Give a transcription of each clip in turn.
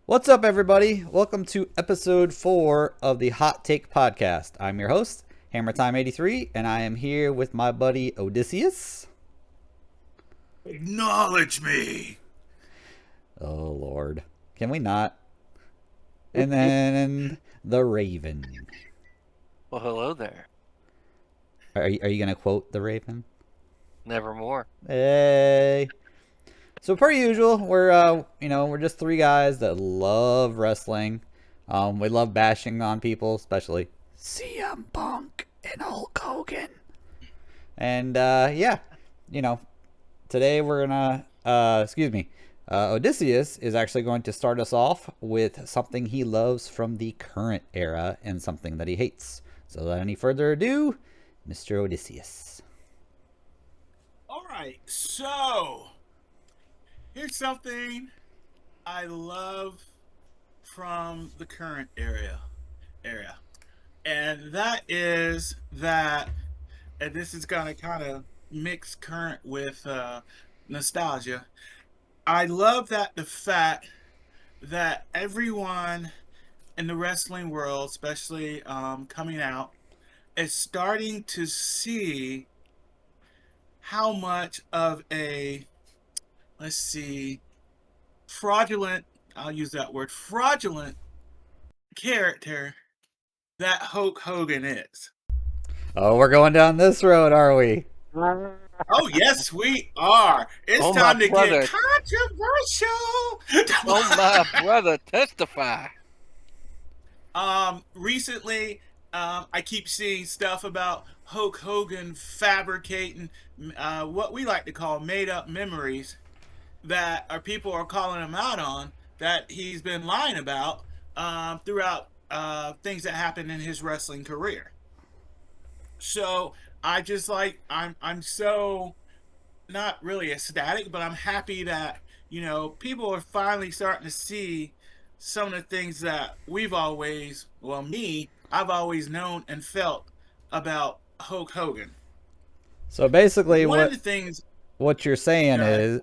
What's up, everybody? Welcome to episode 4 of the Hot Take Podcast. I'm your host, HammerTime83, and I am here with my buddy Odysseus. Acknowledge me. Oh, Lord. Can we not? And then the Raven. Well, hello there. Are you going to quote the Raven? Nevermore. Hey. So per usual, we're just three guys that love wrestling. We love bashing on people, especially CM Punk and Hulk Hogan. And today we're gonna Odysseus is actually going to start us off with something he loves from the current era and something that he hates. So without any further ado, Mr. Odysseus. All right, so here's something I love from the current era. And that is that, and this is going to kind of mix current with nostalgia. I love that the fact that everyone in the wrestling world, especially coming out, is starting to see how much of a, fraudulent, I'll use that word, fraudulent character that Hulk Hogan is. Oh, we're going down this road, are we? Oh, yes, we are. It's time to get controversial. Oh, my brother, testify. Recently, I keep seeing stuff about Hulk Hogan fabricating what we like to call made-up memories that people are calling him out on, that he's been lying about throughout things that happened in his wrestling career. So I'm so not really ecstatic, but I'm happy that, people are finally starting to see some of the things that I've always known and felt about Hulk Hogan. So basically, One of the things. what you're saying is,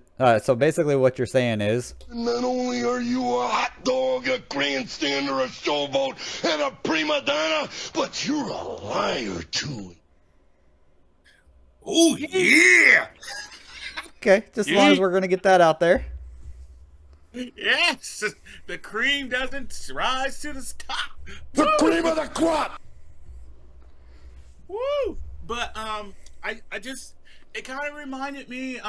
not only are you a hot dog, a grandstander, a showboat, and a prima donna, but you're a liar too. Oh yeah. Okay, just as long as we're going to get that out there. Yes, the cream doesn't rise to the top. The cream of the crop. Woo! But it kind of reminded me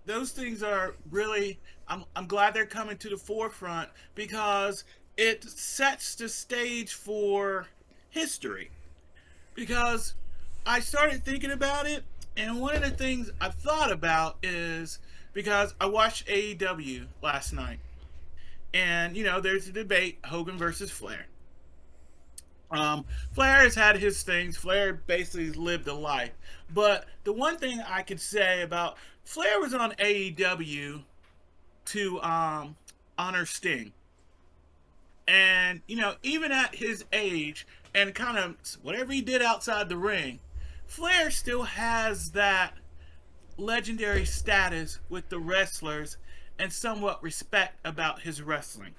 those things are really, I'm glad they're coming to the forefront because it sets the stage for history. Because I started thinking about it, and one of the things I thought about is because I watched AEW last night, and there's a debate, Hogan versus Flair. Flair has had his things. Flair basically lived a life. But the one thing I could say about Flair was on AEW to honor Sting. And, even at his age and kind of whatever he did outside the ring, Flair still has that legendary status with the wrestlers and somewhat respect about his wrestling.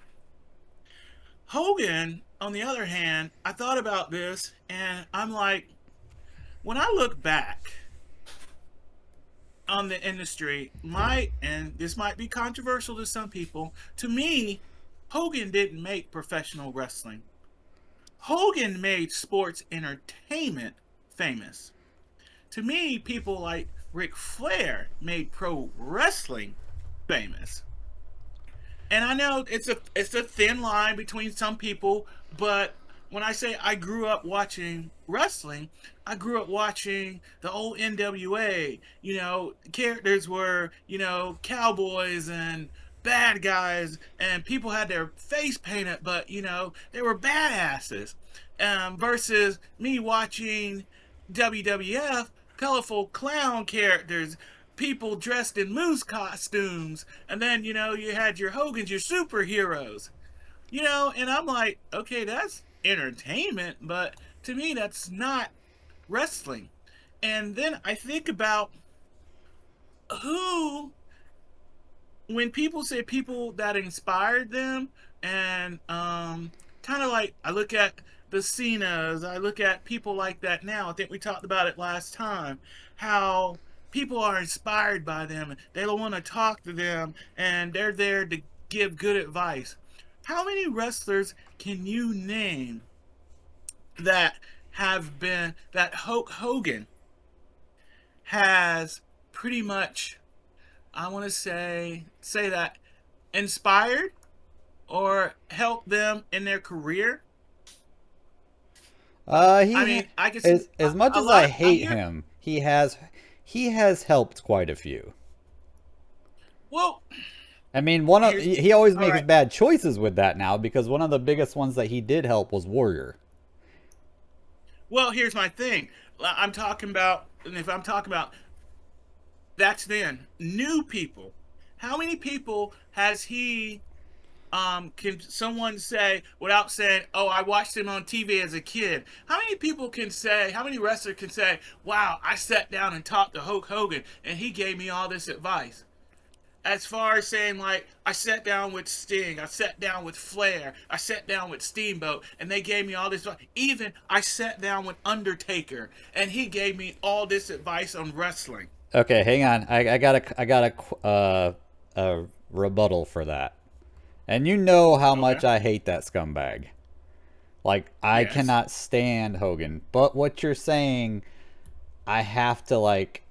Hogan, on the other hand, I thought about this and I'm like, when I look back on the industry, and this might be controversial to some people, to me, Hogan didn't make professional wrestling. Hogan made sports entertainment famous. To me, people like Ric Flair made pro wrestling famous. And I know it's a thin line between some people, but when I say I grew up watching wrestling, I grew up watching the old NWA. Characters were, cowboys and bad guys, and people had their face painted, but, they were badasses. Versus me watching WWF, colorful clown characters, people dressed in moose costumes, and then you had your Hogans, your superheroes, and I'm like, okay, that's entertainment, but to me that's not wrestling. And then I think about who, when people say people that inspired them, and kind of like I look at the Cenas, I look at people like that now. I think we talked about it last time, how people are inspired by them. They don't want to talk to them, and they're there to give good advice. How many wrestlers can you name that have been that Hulk Hogan has pretty much, I want to say that, inspired or helped them in their career? I He mean, I can see as much a as I lot. I hate hear. him, he has helped quite a few. Well, I mean, one of here's he always all makes right. bad choices with that now because one of the biggest ones that he did help was Warrior. Well, here's my thing. I'm talking about, and if I'm talking about, that's then new people. How many people has he? Can someone say without saying, "Oh, I watched him on TV as a kid"? How many people can say? How many wrestlers can say, "Wow, I sat down and talked to Hulk Hogan, and he gave me all this advice"? As far as saying, like, I sat down with Sting, I sat down with Flair, I sat down with Steamboat, and they gave me all this advice. Even I sat down with Undertaker, and he gave me all this advice on wrestling. Okay, hang on. I got a rebuttal for that. And you know how Okay. much I hate that scumbag. Like I Yes. cannot stand Hogan. But what you're saying, I have to like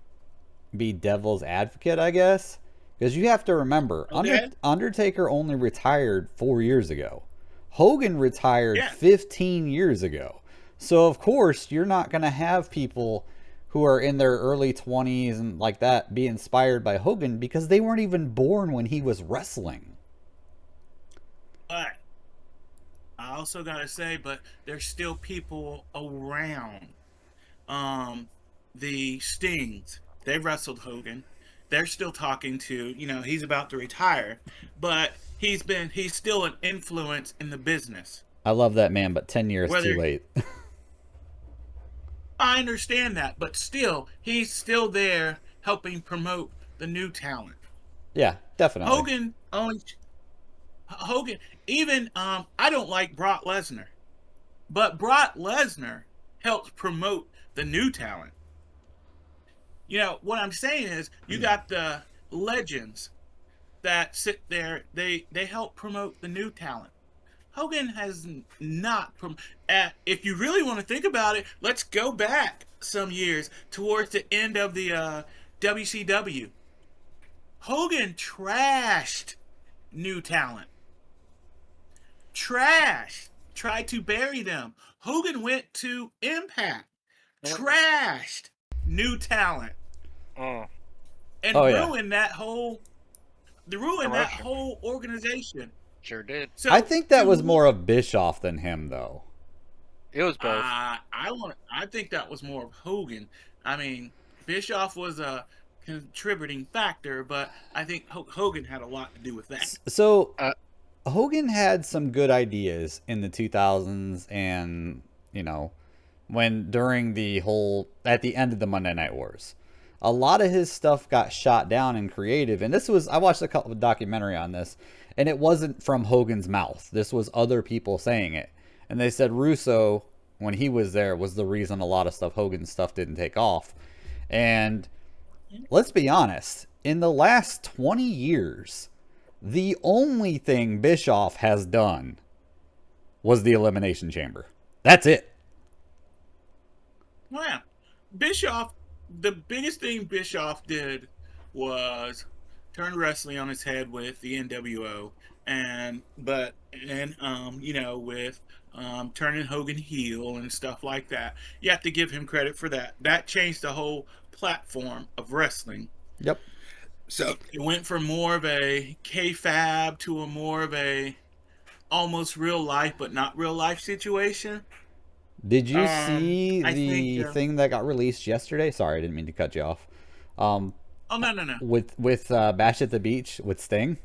be devil's advocate, I guess, because you have to remember, Okay. Undertaker only retired 4 years ago. Hogan retired Yeah. 15 years ago. So of course you're not gonna have people who are in their early 20s and like that be inspired by Hogan because they weren't even born when he was wrestling. But I also gotta say, but there's still people around. Um, the Stings, they wrestled Hogan. They're still talking to, he's about to retire, but he's still an influence in the business. I love that man, but 10 years too Whether late. I understand that, but still, he's still there helping promote the new talent. Yeah, definitely. Hogan only Hogan, even I don't like Brock Lesnar, but Brock Lesnar helps promote the new talent. What I'm saying is you got the legends that sit there, they help promote the new talent. Hogan has not if you really want to think about it, let's go back some years towards the end of the WCW. Hogan trashed new talent. Trash. Tried to bury them. Hogan went to Impact. Trashed new talent Mm, and Oh yeah. ruined that promotion. whole organization. Sure did. I So think that was more of Bischoff than him though. It was both. I think that was more of Hogan. I mean, Bischoff was a contributing factor, but I think Hogan had a lot to do with that. So Uh, Hogan had some good ideas in the 2000s and, you know, when during the whole at the end of the Monday Night Wars. A lot of his stuff got shot down in creative, and this was I watched a couple of documentary on this, and it wasn't from Hogan's mouth. This was other people saying it. And they said Russo, when he was there, was the reason a lot of stuff Hogan's stuff didn't take off. And let's be honest, in the last 20 years, the only thing Bischoff has done was the Elimination Chamber. That's it. Well, Bischoff, the biggest thing Bischoff did was turn wrestling on its head with the NWO, with turning Hogan heel and stuff like that. You have to give him credit for that. That changed the whole platform of wrestling. Yep. So it went from more of a kayfabe to a more of a almost real life but not real life situation. Did you see I think. the thing that got released yesterday? Sorry, I didn't mean to cut you off. Um, Oh, no, no, no. with Bash at the Beach with Sting.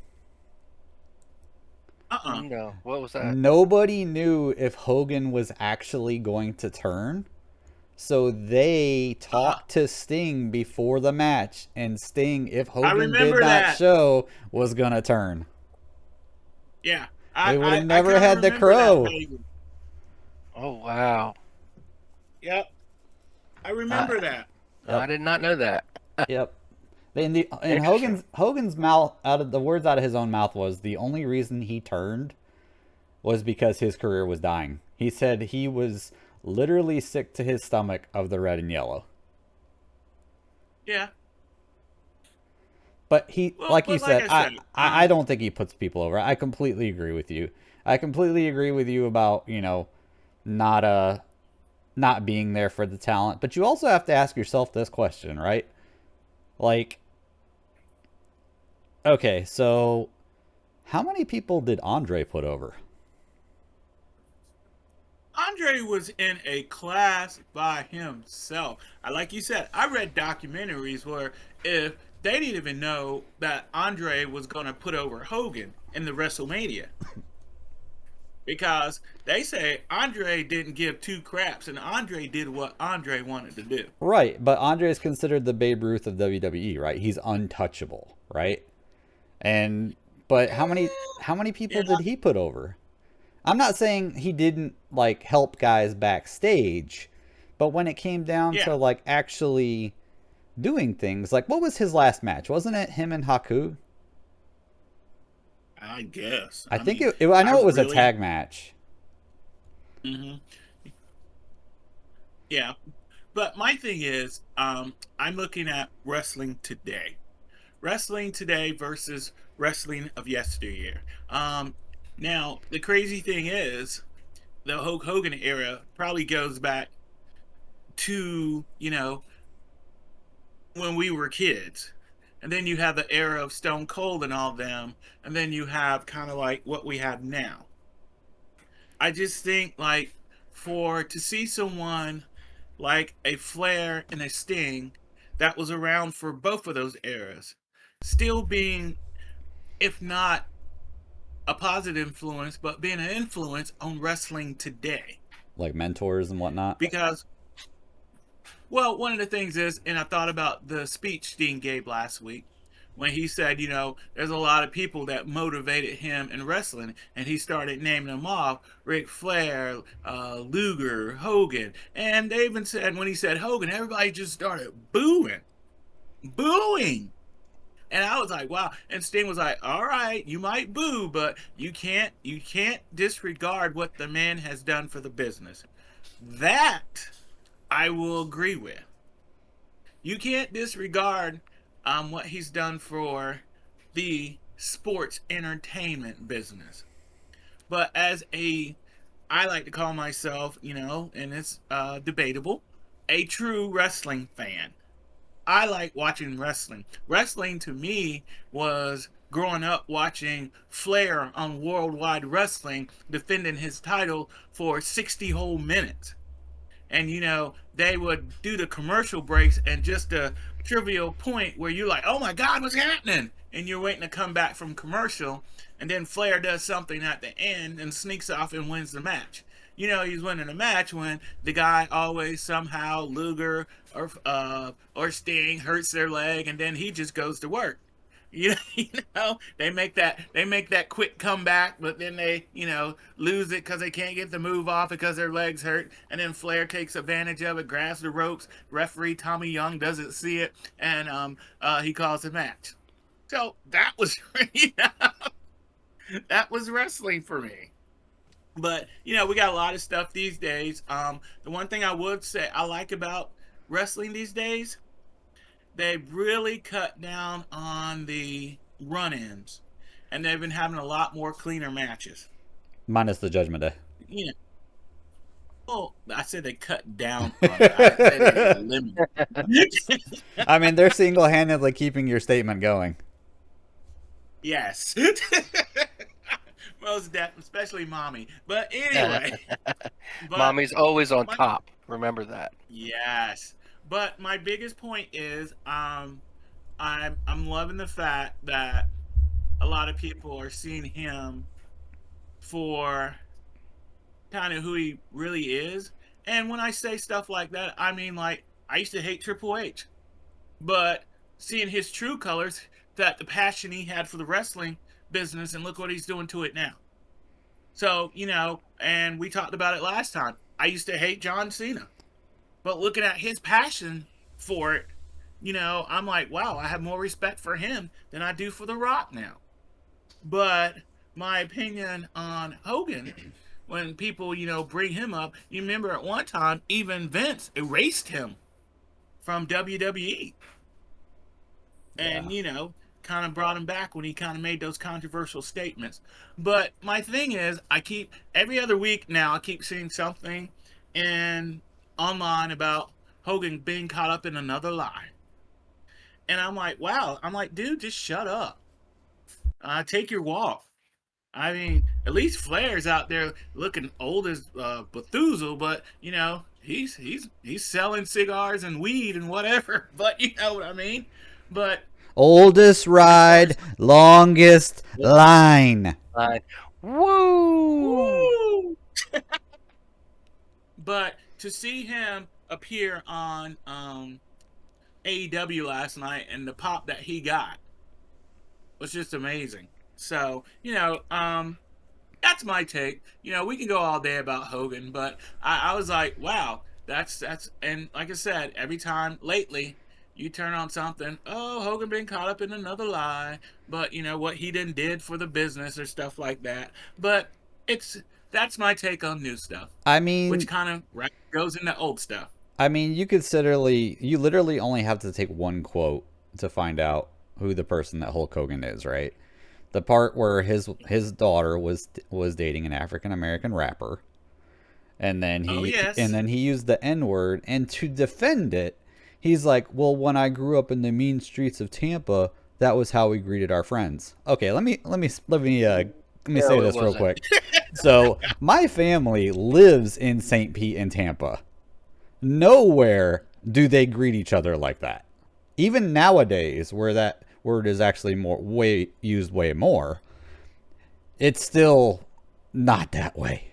no. What was that? Nobody knew if Hogan was actually going to turn. So they talked to Sting before the match, and Sting, if I Hogan did remember not that. show, was gonna turn. Yeah, We would have I never kind of had the remember that. Crow. Oh wow. Yep, I I, remember that. I did not know that. Yep. In Interesting. Hogan's mouth, out of the words out of his own mouth, was the only reason he turned was because his career was dying. He said he was literally sick to his stomach of the red and yellow. Yeah. But he, Well, like you but like said, I said, I don't think he puts people over. I completely agree with you. I completely agree with you about, not not being there for the talent. But you also have to ask yourself this question, right? Like, okay, so how many people did Andre put over? Andre was in a class by himself. Like you said, I read documentaries where if they didn't even know that Andre was going to put over Hogan in the WrestleMania. Because they say Andre didn't give two craps, and Andre did what Andre wanted to do. Right, but Andre is considered the Babe Ruth of WWE, right? He's untouchable, right? And but how many people Yeah, did he put over? I'm not saying he didn't like help guys backstage, but when it came down yeah, to like actually doing things, like what was his last match? Wasn't it him and Haku? I guess. I I think mean, I I know it was a really. tag match. Hmm. Yeah, but my thing is, I'm looking at wrestling today. Wrestling today versus wrestling of yesteryear. Now the crazy thing is, the Hulk Hogan era probably goes back to when we were kids, and then you have the era of Stone Cold and all them, and then you have kind of like what we have now. I just think like for to see someone like a Flair and a Sting that was around for both of those eras, still being, if not a positive influence, but being an influence on wrestling today. Like mentors and whatnot. Because, well, one of the things is, and I thought about the speech Sting gave last week when he said, there's a lot of people that motivated him in wrestling, and he started naming them off: Ric Flair, Luger, Hogan. And they even said, when he said Hogan, everybody just started booing. Booing. And I was like, wow. And Sting was like, all right, you might boo, but you can't disregard what the man has done for the business. That I will agree with. You can't disregard what he's done for the sports entertainment business. But I like to call myself, and it's debatable, a true wrestling fan. I like watching wrestling. Wrestling to me was growing up watching Flair on Worldwide Wrestling defending his title for 60 whole minutes. And they would do the commercial breaks and just a trivial point where you're like, oh my God, what's happening? And you're waiting to come back from commercial, and then Flair does something at the end and sneaks off and wins the match. He's winning a match when the guy always somehow Luger or Sting hurts their leg, and then he just goes to work. They make that quick comeback, but then they lose it because they can't get the move off because their legs hurt, and then Flair takes advantage of it, grabs the ropes. Referee Tommy Young doesn't see it, and he calls the match. So that was that was wrestling for me. But we got a lot of stuff these days. The one thing I would say I like about wrestling these days, they've really cut down on the run-ins, and they've been having a lot more cleaner matches. Minus the Judgment Day. Yeah. Well, I said they cut down on it. I said they eliminated. I mean, they're single-handedly keeping your statement going. Yes. Most definitely, especially mommy. But anyway. Mommy's always on top. Remember that. Yes. But my biggest point is I'm loving the fact that a lot of people are seeing him for kind of who he really is, And when I say stuff like that, I mean like I used to hate Triple H, but seeing his true colors, that the passion he had for the wrestling business, and look what he's doing to it now. So, and we talked about it last time. I used to hate John Cena, but looking at his passion for it, I'm like, wow, I have more respect for him than I do for The Rock now. But my opinion on Hogan, when people, bring him up, you remember at one time, even Vince erased him from WWE. And, kind of brought him back when he kind of made those controversial statements. But my thing is, every other week now, I keep seeing something online about Hogan being caught up in another lie. And I'm like, wow. I'm like, dude, just shut up. Take your walk. I mean, at least Flair's out there looking old as Bethuzel, but, he's selling cigars and weed and whatever. But you know what I mean? But Oldest ride, longest line. Woo! But to see him appear on AEW last night and the pop that he got was just amazing. So, that's my take. We can go all day about Hogan, but I was like, wow, that's, and like I said, every time lately, you turn on something, oh, Hogan been caught up in another lie, but what he did for the business or stuff like that. But that's my take on new stuff. I mean, which kind of goes into old stuff. I mean, you literally only have to take one quote to find out who the person that Hulk Hogan is, right? The part where his daughter was dating an African American rapper, and then he used the N-word, and to defend it, he's like, well, when I grew up in the mean streets of Tampa, that was how we greeted our friends. Okay, let me say this real quick. So, my family lives in St. Pete and Tampa. Nowhere do they greet each other like that. Even nowadays, where that word is actually used way more, it's still not that way.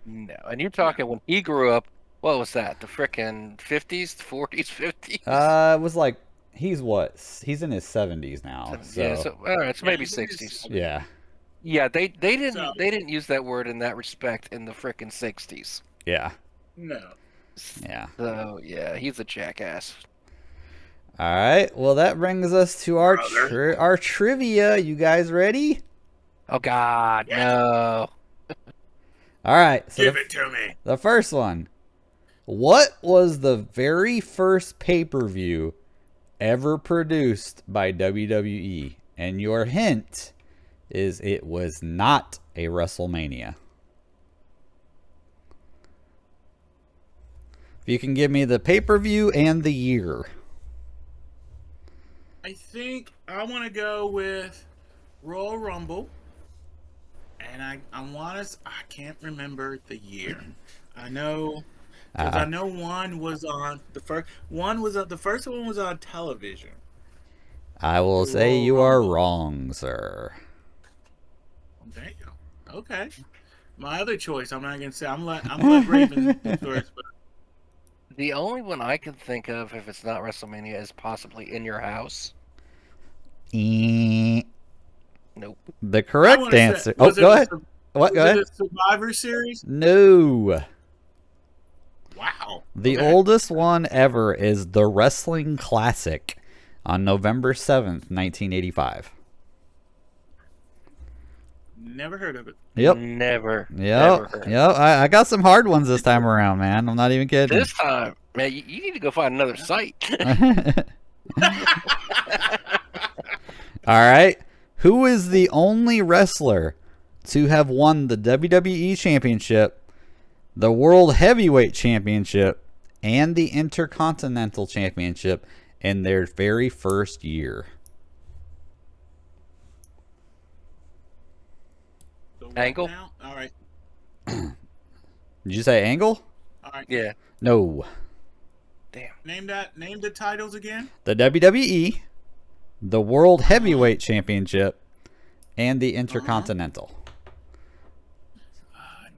No, and you're talking when he grew up. What was that? The frickin' 50s, 40s, 50s? It was like he's in his 70s now. So. Yeah, all right, so maybe 60s. Yeah. Yeah, they didn't use that word in that respect in the frickin' 60s. Yeah. No. Yeah. So yeah, he's a jackass. All right. Well, that brings us to our trivia. You guys ready? Oh God, no. All right. So Give it to me. The first one. What was the very first pay-per-view ever produced by WWE? And your hint is it was not a WrestleMania. If you can give me the pay-per-view and the year. I think I want to go with Royal Rumble. And I can't remember the year. I know... Because I know one was on the first one was on television. I will say you are wrong, sir. Damn. Okay. My other choice, I'm not gonna say. I'm let Raven do first. But The only one I can think of, if it's not WrestleMania, is possibly In Your House. Nope. The I correct wanna say, answer. Oh, was it go a ahead. What? Go was ahead. it a Survivor Series? No. Wow. The Okay. oldest one ever is the Wrestling Classic on November 7th, 1985. Never heard of it. Yep. Never. Yep. I got some hard ones this time around, man. I'm not even kidding. This time, man, you need to go find another site. All right. Who is the only wrestler to have won the WWE Championship, the World Heavyweight Championship, and the Intercontinental Championship in their very first year? So right Angle? now- all right. Did you say Angle? All right. Yeah. No. Damn. Name the titles again. The WWE, the World Heavyweight Championship, and the Intercontinental.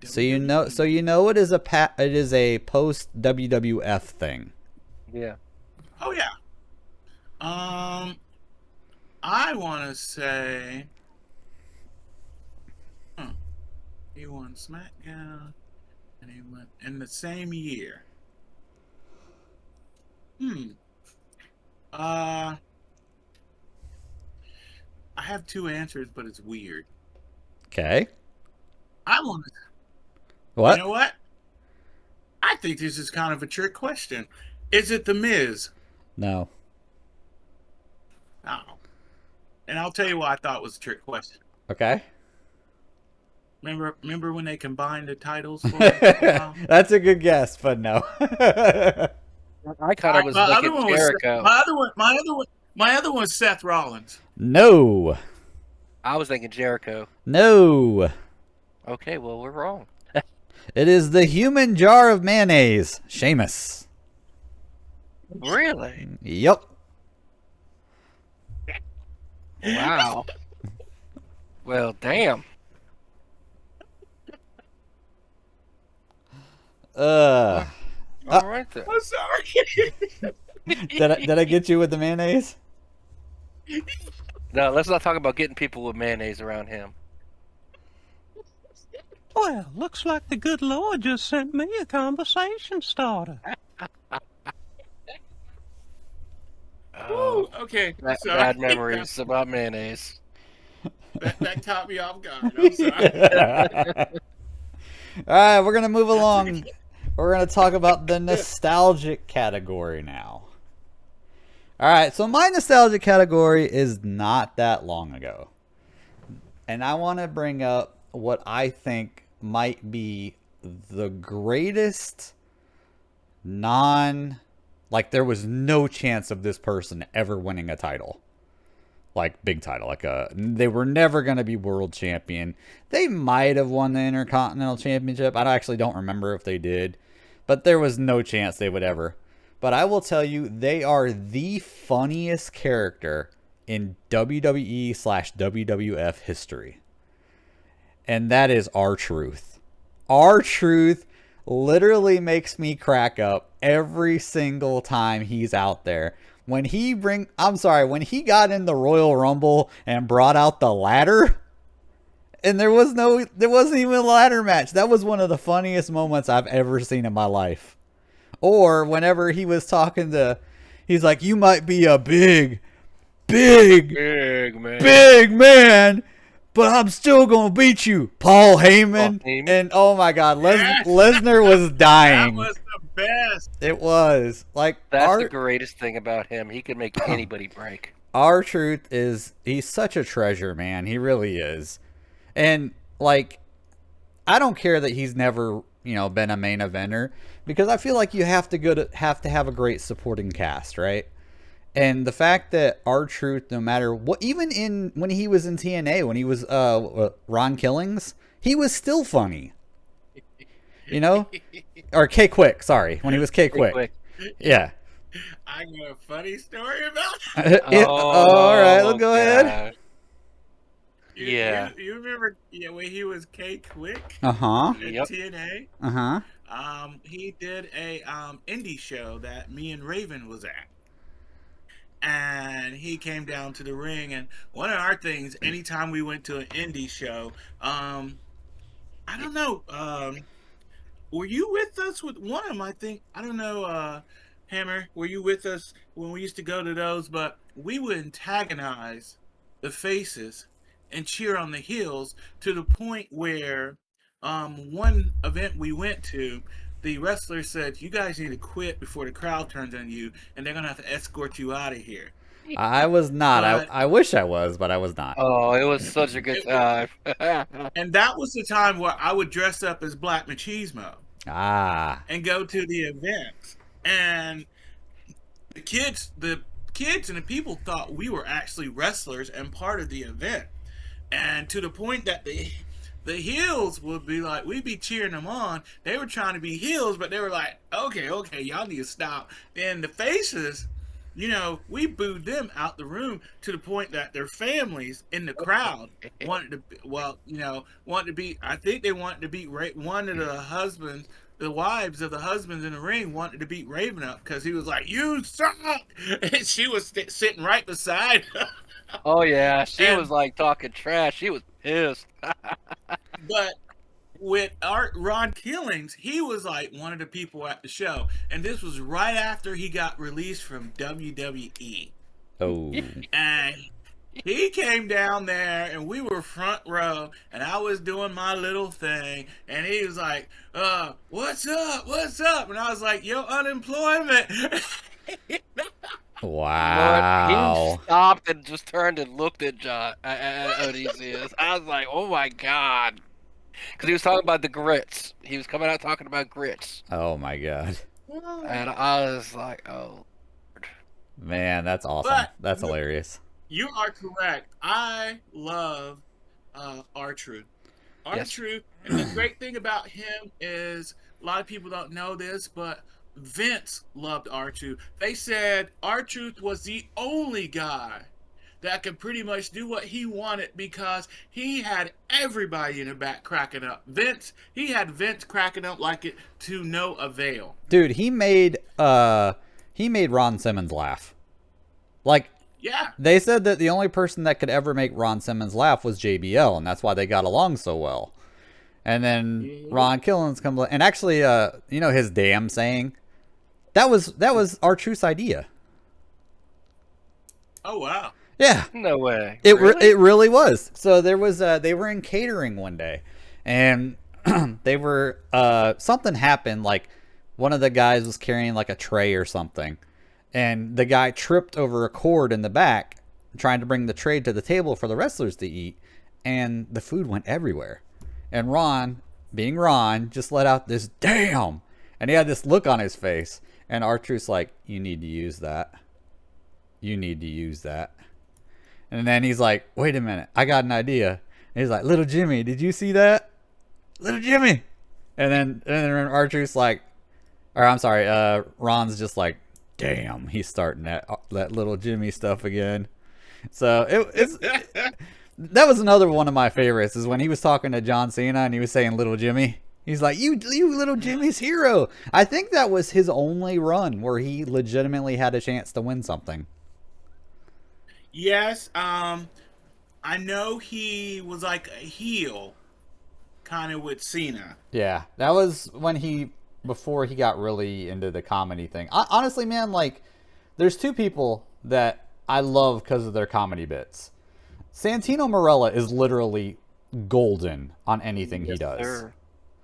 So you know it is a post WWF thing. Yeah. Oh yeah. I want to say, he won SmackDown, and he went in the same year. I have two answers, but it's weird. Okay. I want to. What? You know what? I think this is kind of a trick question. Is it The Miz? No. Oh. And I'll tell you why I thought it was a trick question. Okay. Remember when they combined the titles for it? That's a good guess, but no. I kind of was thinking Jericho. My other one's Seth Rollins. No. I was thinking Jericho. No. Okay, well, we're wrong. It is the human jar of mayonnaise, Sheamus. Really? Yep. Wow. Well, damn. Uh. All right then. I'm sorry. Did I get you with the mayonnaise? No, let's not talk about getting people with mayonnaise around him. Well, looks like the good Lord just sent me a conversation starter. Ooh, okay. Sorry. Bad memories about mayonnaise. That caught me off guard. I'm sorry. All right, we're going to move along. We're going to talk about the nostalgic category now. All right, so my nostalgic category is not that long ago. And I want to bring up what I think might be the greatest like there was no chance of this person ever winning a title. Like big title, they were never going to be world champion. They might have won the Intercontinental Championship. I actually don't remember if they did, but there was no chance they would ever. But I will tell you, they are the funniest character in WWE/WWF history. And that is Rtruth. Rtruth literally makes me crack up every single time he's out there. When he got in the Royal Rumble and brought out the ladder, and there wasn't even a ladder match. That was one of the funniest moments I've ever seen in my life. Or whenever he was he's like, you might be a big man, but I'm still gonna beat you, Paul Heyman. And oh my God, Lesnar was dying. That was the best. It was like that's the greatest thing about him. He can make anybody break. Rtruth he's such a treasure, man. He really is. And like, I don't care that he's never been a main eventer, because I feel like you have to have a great supporting cast, right? And the fact that Rtruth, no matter what, even when he was in TNA, when he was Ron Killings, he was still funny. Or K Quick, sorry, when he was K Quick. Yeah. I got a funny story about that. All right, let's go ahead. You remember when he was K Quick? In TNA. He did a indie show that me and Raven was at. And he came down to the ring, and one of our things, anytime we went to an indie show, I don't know, were you with us with one of them? I think, I don't know, Hammer, were you with us when we used to go to those? But we would antagonize the faces and cheer on the heels to the point where one event we went to, the wrestler said, you guys need to quit before the crowd turns on you, and they're going to have to escort you out of here. I was not. I wish I was, but I was not. Oh, it was such a good time. And that was the time where I would dress up as Black Machismo. And go to the events. And the kids and the people thought we were actually wrestlers and part of the event. And to the point that the heels would be like, we'd be cheering them on. They were trying to be heels, but they were like, okay, y'all need to stop. Then the faces we booed them out the room to the point that their families in the crowd wanted to, wanted to be. I think they wanted to beat one of the husbands, the wives of the husbands in the ring wanted to beat Raven up because he was like, "You suck," and she was sitting right beside him. Oh yeah, she And was like talking trash. She was pissed. but with Ron Killings, he was like one of the people at the show, and this was right after he got released from WWE. Oh. And he came down there, and we were front row, and I was doing my little thing, and he was like, "What's up? What's up?" And I was like, "Yo, unemployment." But Wow. he stopped and just turned and looked at John Odysseus. I was like, "Oh my god," because he was talking about the grits. He was coming out talking about grits, Oh my god. and I was like, "Oh." Man, that's awesome. But That's hilarious. you are correct. I love Rtruth. Yes. Rtruth, and the great thing about him is a lot of people don't know this, but Vince loved Rtruth. They said Rtruth was the only guy that could pretty much do what he wanted because he had everybody in the back cracking up. He had Vince cracking up like it to no avail. Dude, he made Ron Simmons laugh. Like, Yeah. they said that the only person that could ever make Ron Simmons laugh was JBL, and that's why they got along so well. And then Ron Killings comes, and actually, his damn saying, that was Rtruth's idea. Oh wow. Yeah, No way. it Really? really was. So there was they were in catering one day, and they were something happened. Like one of the guys was carrying like a tray or something, and the guy tripped over a cord in the back, trying to bring the tray to the table for the wrestlers to eat, and the food went everywhere. And Ron, being Ron, just let out this "damn," and he had this look on his face. And Rtruth's like, "You need to use that. You need to use that." And then he's like, "Wait a minute, I got an idea." And he's like, "Little Jimmy, did you see that? Little Jimmy." And then Rtruth's like, or I'm sorry, Ron's just like, "Damn," he's starting that little Jimmy stuff again. So that was another one of my favorites is when he was talking to John Cena and he was saying "Little Jimmy." He's like, you little Jimmy's hero. I think that was his only run where he legitimately had a chance to win something. Yes. I know he was like a heel, kind of with Cena. Yeah, that was when before he got really into the comedy thing. Honestly, man, like, there's two people that I love because of their comedy bits. Santino Marella is literally golden on anything he does. Sir.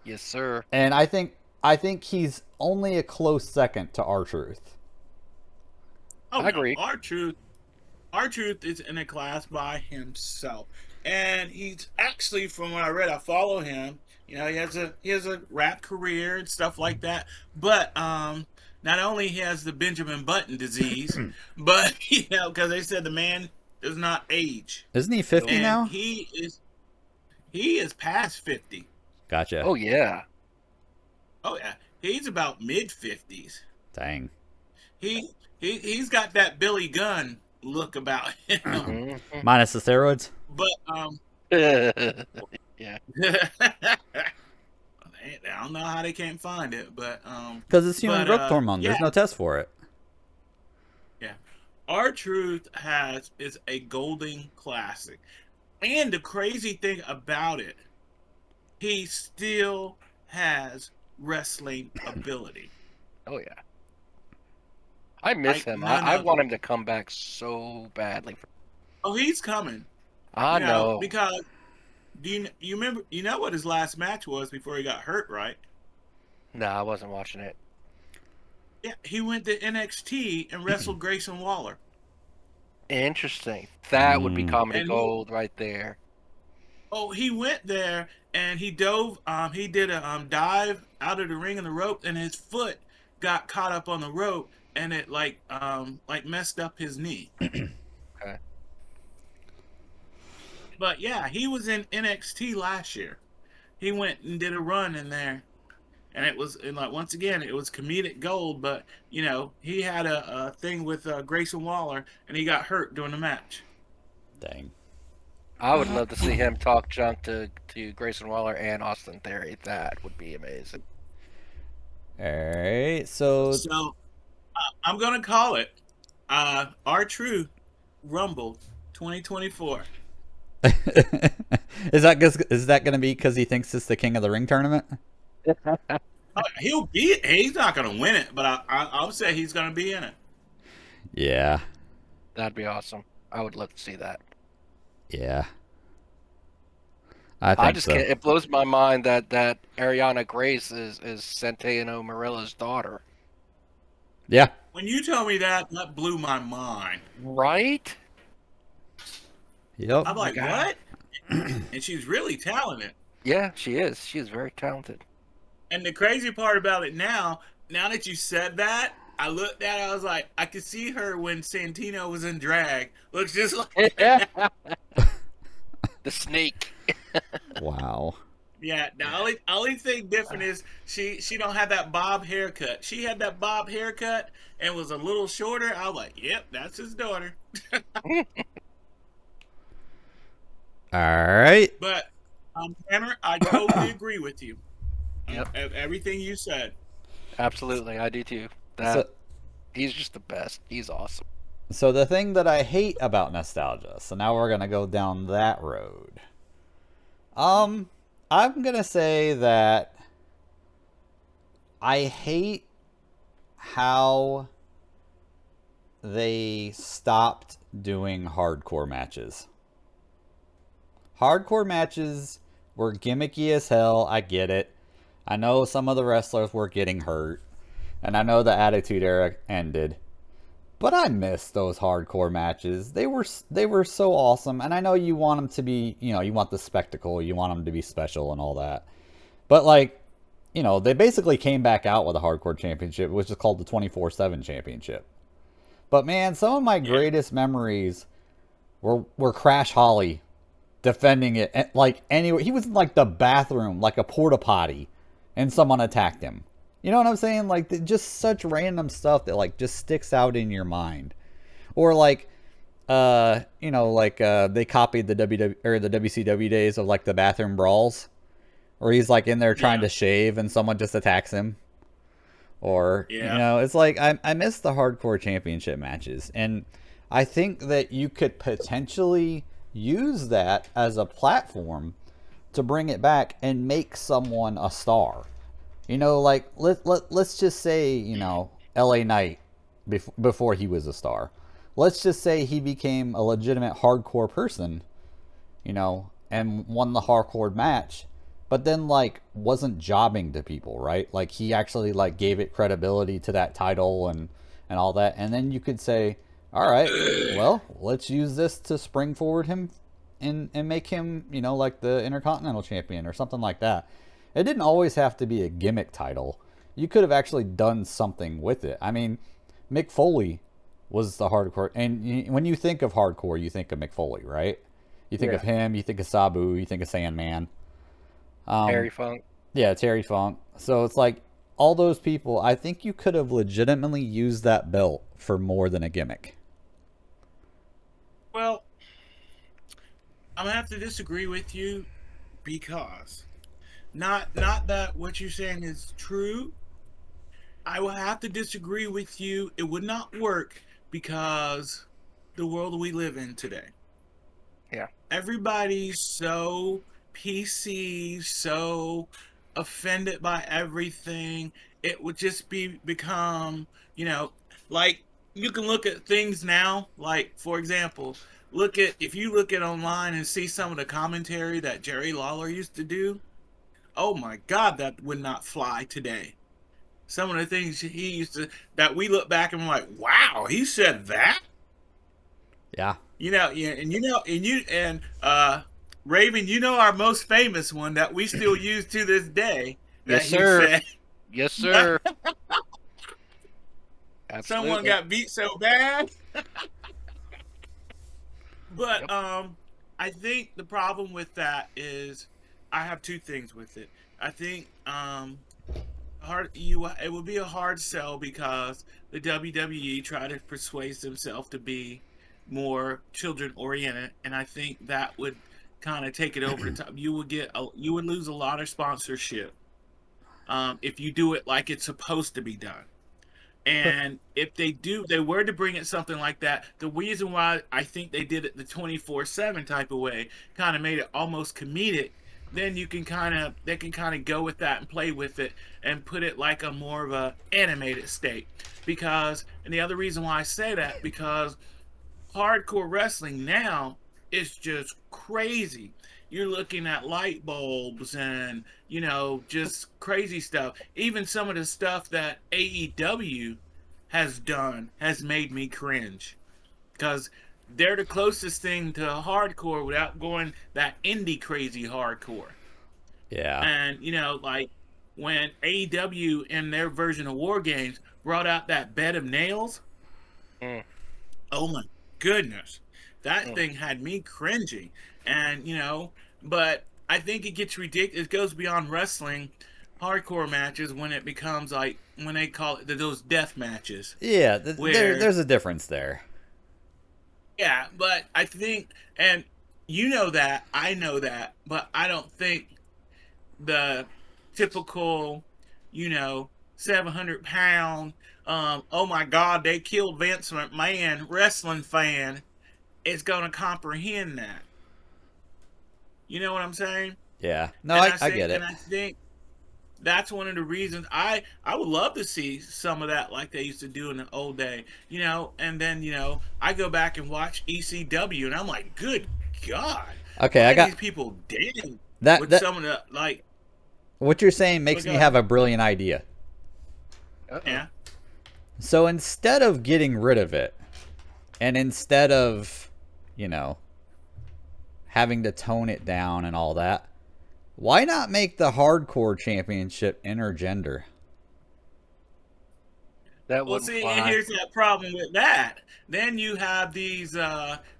Yes, sir. And I think he's only a close second to Rtruth. Oh, I agree. Rtruth is in a class by himself, and he's actually, from what I read, I follow him. He has a rap career and stuff like that. But not only he has the Benjamin Button disease, but because they said the man does not age. Isn't he 50 And now? he is past 50. Gotcha. Oh yeah. Oh yeah, he's about mid-50s. Dang. He's got that Billy Gunn look about him. Mhm. Minus the steroids? But Yeah. I don't know how they can't find it, but Because it's human But, growth hormone. There's yeah. no test for it. yeah, Rtruth is a golden classic, and the crazy thing about it, he still has wrestling ability. Oh yeah. I miss Like him. none I other. want him to come back so badly. Oh, he's coming. I know. Because you remember what his last match was before he got hurt, right? No, I wasn't watching it. Yeah, he went to NXT and wrestled Grayson Waller. Interesting. That would be comedy And gold right there. Oh, he went there and he dove. He did a dive out of the ring and the rope, and his foot got caught up on the rope, and it like messed up his knee. Okay. But yeah, he was in NXT last year. He went and did a run in there, and it was, and like once again, it was comedic gold. But you know, he had a thing with Grayson Waller, and he got hurt during the match. Dang. I would love to see him talk junk to Grayson Waller and Austin Theory. That would be amazing. All right, so So I'm gonna call it Rtruth Rumble 2024. is that going to be because he thinks it's the King of the Ring tournament? He's not gonna win it, but I'll say he's gonna be in it. Yeah. That'd be awesome. I would love to see that. Yeah. I think so. Can't. It blows my mind that Ariana Grace is Centeno Marilla's daughter. Yeah. When you told me that blew my mind. Right? Yep. I'm like, what? And she's really talented. Yeah, she is. She is very talented. And the crazy part about it now that you said that, I looked at it, I was like, I could see her when Santino was in drag. Looks just like The snake. Wow. Yeah, the only thing different is she don't have that bob haircut. She had that bob haircut and was a little shorter. I was like, yep, that's his daughter. All right. But Tanner, I totally agree with you. Yep. Everything you said. Absolutely, I do too. He's just the best. He's awesome. So the thing that I hate about nostalgia, so now we're going to go down that road. I'm going to say that I hate how they stopped doing hardcore matches. Hardcore matches were gimmicky as hell, I get it. I know some of the wrestlers were getting hurt, and I know the Attitude Era ended. But I miss those hardcore matches. They were so awesome, and I know you want them to be, you want the spectacle, you want them to be special and all that. But like, they basically came back out with a hardcore championship, which is called the 24/7 championship. But man, some of my greatest memories were Crash Holly defending it like anywhere. He was in like the bathroom, like a porta potty, and someone attacked him. You know what I'm saying? Like, just such random stuff that, like, just sticks out in your mind. Or, like, they copied the the WCW days of, like, the bathroom brawls. Where he's, like, in there trying to shave and someone just attacks him. Or, it's like, I miss the hardcore championship matches. And I think that you could potentially use that as a platform to bring it back and make someone a star. Like, let's just say, LA Knight before he was a star. Let's just say he became a legitimate hardcore person, and won the hardcore match, but then, like, wasn't jobbing to people, right? Like, he actually, like, gave it credibility to that title and all that. And then you could say, all right, well, let's use this to spring forward him and make him, like the Intercontinental Champion or something like that. It didn't always have to be a gimmick title. You could have actually done something with it. I mean, Mick Foley was the hardcore. And when you think of hardcore, you think of Mick Foley, right? You think of him, you think of Sabu, you think of Sandman. Terry Funk. Yeah, Terry Funk. So it's like, all those people, I think you could have legitimately used that belt for more than a gimmick. Well, I'm going to have to disagree with you because... Not that what you're saying is true. I will have to disagree with you. It would not work because the world we live in today. Yeah. Everybody's so PC, so offended by everything. It would just become, like, you can look at things now, like, for example, if you look at online and see some of the commentary that Jerry Lawler used to do. Oh my God, that would not fly today. Some of the things he used to, that we look back and we're like, wow, he said that? Yeah. And Raven, our most famous one that we still use to this day. Yes, sir. Yes, sir. Absolutely. Someone got beat so bad. But I think the problem with that is I have two things with it. I think it would be a hard sell because the WWE tried to persuade themselves to be more children oriented, and I think that would kind of take it over the top. You would lose a lot of sponsorship if you do it like it's supposed to be done. And if they were to bring it something like that, the reason why I think they did it the 24/7 type of way, kind of made it almost comedic. Then they can kind of go with that and play with it and put it like a more of a animated state. And the other reason why I say that, because hardcore wrestling now is just crazy. You're looking at light bulbs and, just crazy stuff. Even some of the stuff that AEW has done has made me cringe. Because they're the closest thing to hardcore without going that indie crazy hardcore. Yeah. And, like when AEW in their version of War Games brought out that bed of nails. Oh my goodness. That thing had me cringing. And, but I think it gets ridiculous. It goes beyond wrestling hardcore matches when it becomes like, when they call it those death matches. Yeah, there's a difference there. Yeah, but I think, and that, I know that, but I don't think the typical, 700-pound, oh my God, they killed Vince McMahon wrestling fan is going to comprehend that. You know what I'm saying? Yeah. No, I get it. And I think that's one of the reasons I would love to see some of that like they used to do in the old day, and then, I go back and watch ECW and I'm like, good God. Okay, I got these people dating some of the, like. What you're saying makes me have a brilliant idea. Yeah. So instead of getting rid of it, and instead of, having to tone it down and all that, why not make the hardcore championship intergender? Well, see, and here's that problem with that. Then you have these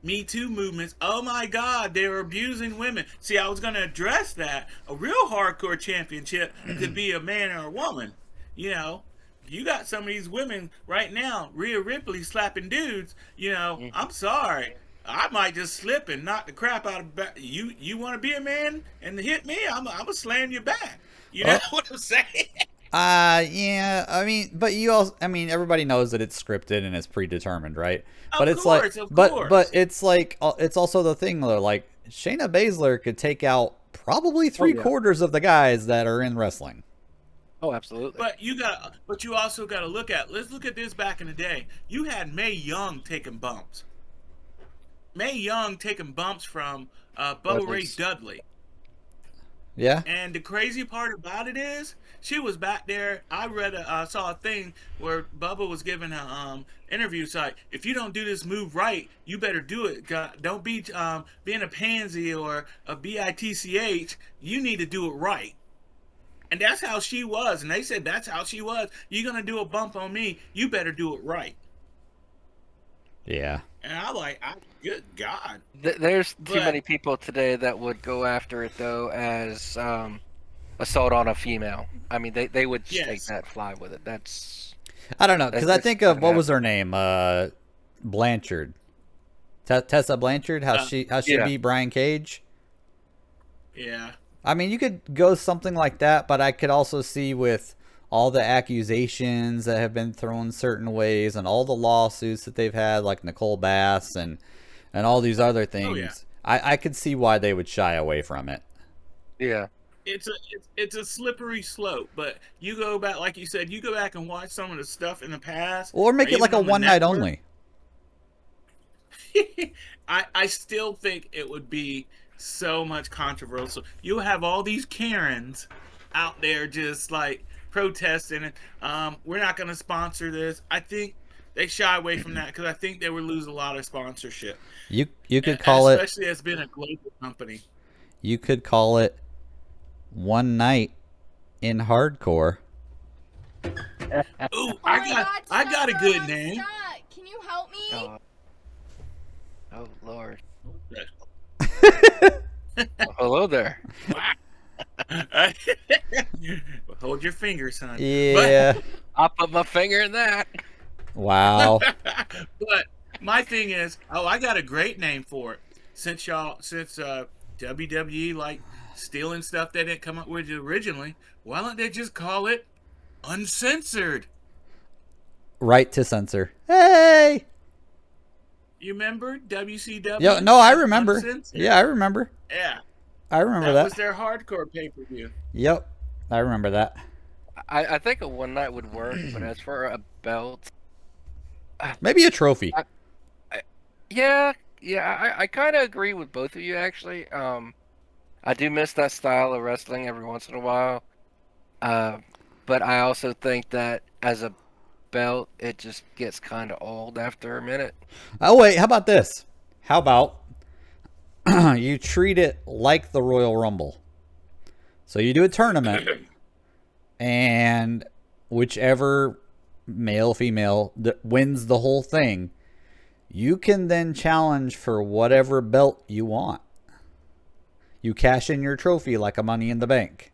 Me Too movements. Oh my God, they're abusing women. See, I was going to address that. A real hardcore championship could be a man or a woman. You got some of these women right now, Rhea Ripley slapping dudes. I'm sorry. I might just slip and knock the crap out of you. You want to be a man and hit me? I'm gonna slam you back. You know what I'm saying? Yeah. I mean, but everybody knows that it's scripted and it's predetermined, right? But it's like, but it's like, it's also the thing though. Like Shayna Baszler could take out probably three-quarters of the guys that are in wrestling. Oh, absolutely. But you also got to let's look at this back in the day. You had Mae Young taking bumps. Mae Young taking bumps from Bubba Ray Dudley. Yeah. And the crazy part about it is, she was back there. I saw a thing where Bubba was giving an interview. It's like, if you don't do this move right, you better do it. Don't be being a pansy or a bitch. You need to do it right. And that's how she was. And they said that's how she was. You're going to do a bump on me, you better do it right. Yeah. And I'm like, good God. There's too many people today that would go after it, though, as assault on a female. I mean, they would just take that, fly with it. That's... I don't know, because I think of, what was her name? Blanchard. Tessa Blanchard? How she beat Brian Cage? Yeah. I mean, you could go something like that, but I could also see with all the accusations that have been thrown certain ways and all the lawsuits that they've had, like Nicole Bass and all these other things. Oh, yeah. I could see why they would shy away from it. Yeah. It's a slippery slope, but you go back, like you said, you go back and watch some of the stuff in the past. Or make it like a one night only. I still think it would be so much controversial. You'll have all these Karens out there just like protesting it. We're not going to sponsor this. I think they shy away from that because I think they would lose a lot of sponsorship. You could call it, especially as being a global company. You could call it One Night in Hardcore. Ooh, I got a good name. Can you help me? Oh Lord. Hello there. Hold your finger, son. Yeah. I'll put my finger in that. Wow. But my thing is, I got a great name for it. Since WWE like stealing stuff they didn't come up with originally, why don't they just call it Uncensored? Right to censor. Hey. You remember WCW? Yo, no, I had remember. Uncensored? Yeah, I remember. Yeah, I remember that that. was their hardcore pay-per-view. Yep. I remember that. I think a one night would work, but as for a belt, Maybe a trophy. yeah, I kind of agree with both of you actually. I do miss that style of wrestling every once in a while. But I also think that as a belt, it just gets kind of old after a minute. Oh, wait. How about this? How about you treat it like the Royal Rumble? So you do a tournament, and whichever male, female that wins the whole thing, you can then challenge for whatever belt you want. You cash in your trophy like a Money in the Bank.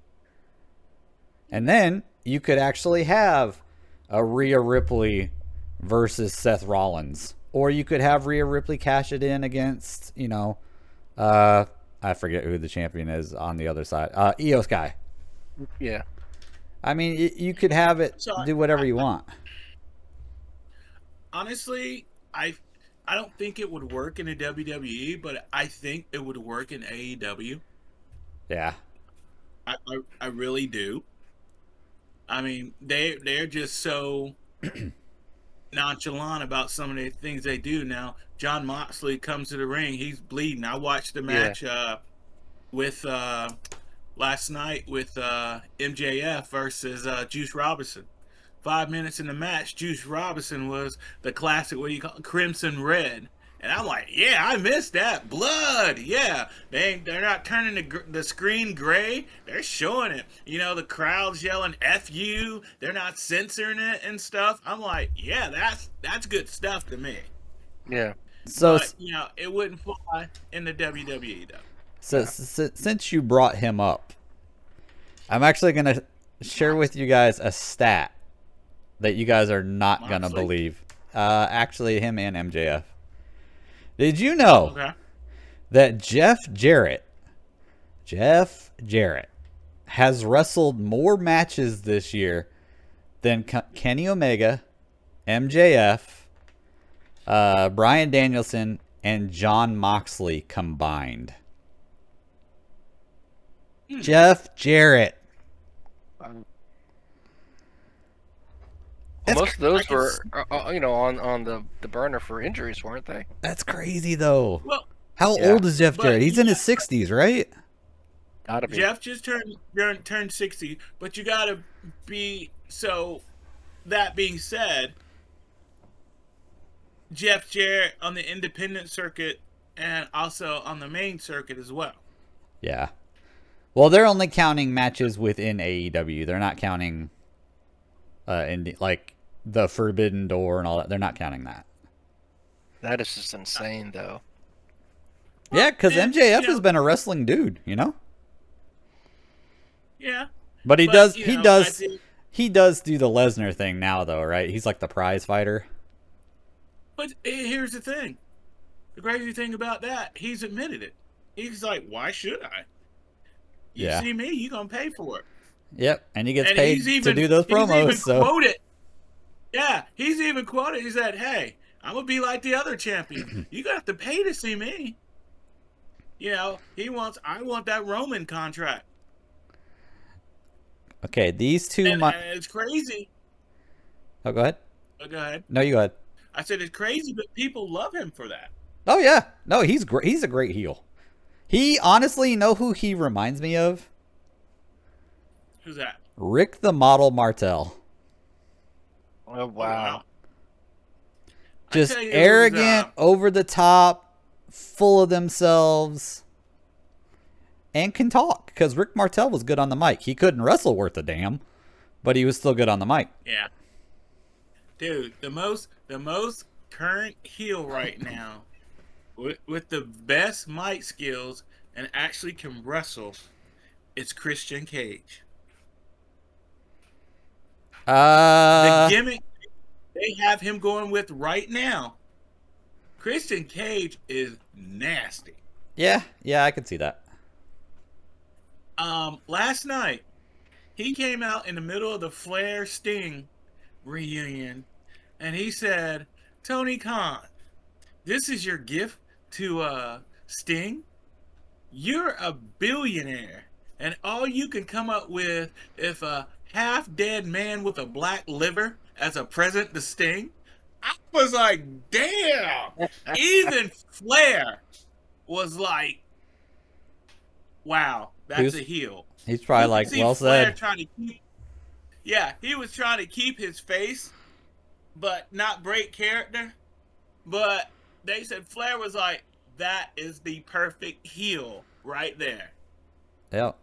And then you could actually have a Rhea Ripley versus Seth Rollins. Or you could have Rhea Ripley cash it in against, I forget who the champion is on the other side. Io Sky. Yeah. I mean, you could have it So do whatever you want. Honestly, I don't think it would work in a WWE, but I think it would work in AEW. Yeah. I really do. I mean, they're just so nonchalant about some of the things they do now. John Moxley comes to the ring, he's bleeding. I watched the match with last night with MJF versus Juice Robinson. 5 minutes in the match, Juice Robinson was the classic, what do you call it, Crimson Red. And I'm like, yeah, I missed that. Blood, yeah. They're not turning the screen gray. They're showing it. The crowd's yelling F you. They're not censoring it and stuff. I'm like, yeah, that's good stuff to me. Yeah. So, But, it wouldn't fly in the WWE, though. since you brought him up, I'm actually going to share with you guys a stat that you guys are not going to believe. Actually, him and MJF. Did you know that Jeff Jarrett has wrestled more matches this year than Kenny Omega, MJF, Bryan Danielson, and John Moxley combined? Jeff Jarrett. Well, most of those were, on the burner for injuries, weren't they? That's crazy, though. Well, how old is Jeff Jarrett? He's in his 60s, right? Gotta be. Jeff just turned 60, but you gotta be. So, that being said, Jeff Jarrett on the independent circuit and also on the main circuit as well. Yeah. Well, they're only counting matches within AEW. They're not counting like the Forbidden Door and all that. They're not counting that. That is just insane, though. Yeah, because MJF has been a wrestling dude, Yeah. But he does do the Lesnar thing now, though, right? He's like the prize fighter. But here's the thing. The crazy thing about that, he's admitted it. He's like, why should I? You see me, you gonna pay for it. Yep, and he gets paid to do those promos. He's even quoted. Yeah, he's even quoted. He said, hey, I'm gonna be like the other champion. You got to pay to see me. I want that Roman contract. Okay, these two... And it's crazy. Oh, go ahead. Go ahead. No, you go ahead. I said it's crazy, but people love him for that. Oh, yeah. No, he's great. He's a great heel. He, honestly, you know who he reminds me of? Who's that? Rick the Model Martel. Oh, wow. Just arrogant, over the top, full of themselves, and can talk. Because Rick Martel was good on the mic. He couldn't wrestle worth a damn, but he was still good on the mic. Yeah. Dude, the most current heel right now with the best mic skills and actually can wrestle It's Christian Cage. The Uh, gimmick they have him going with right now, Christian Cage is nasty. yeah, I can see that. Last night he came out in the middle of the Flair Sting reunion, and he said, "Tony Khan, this is your gift to Sting. You're a billionaire, and all you can come up with is a half-dead man with a black liver as a present to Sting." I was like, damn. Even Flair was like, wow, that's a heel. He's probably You like, can see well Flair said. trying to keep, yeah, he was trying to keep his face, but not break character. But they said Flair was like, that is the perfect heel right there. Yep.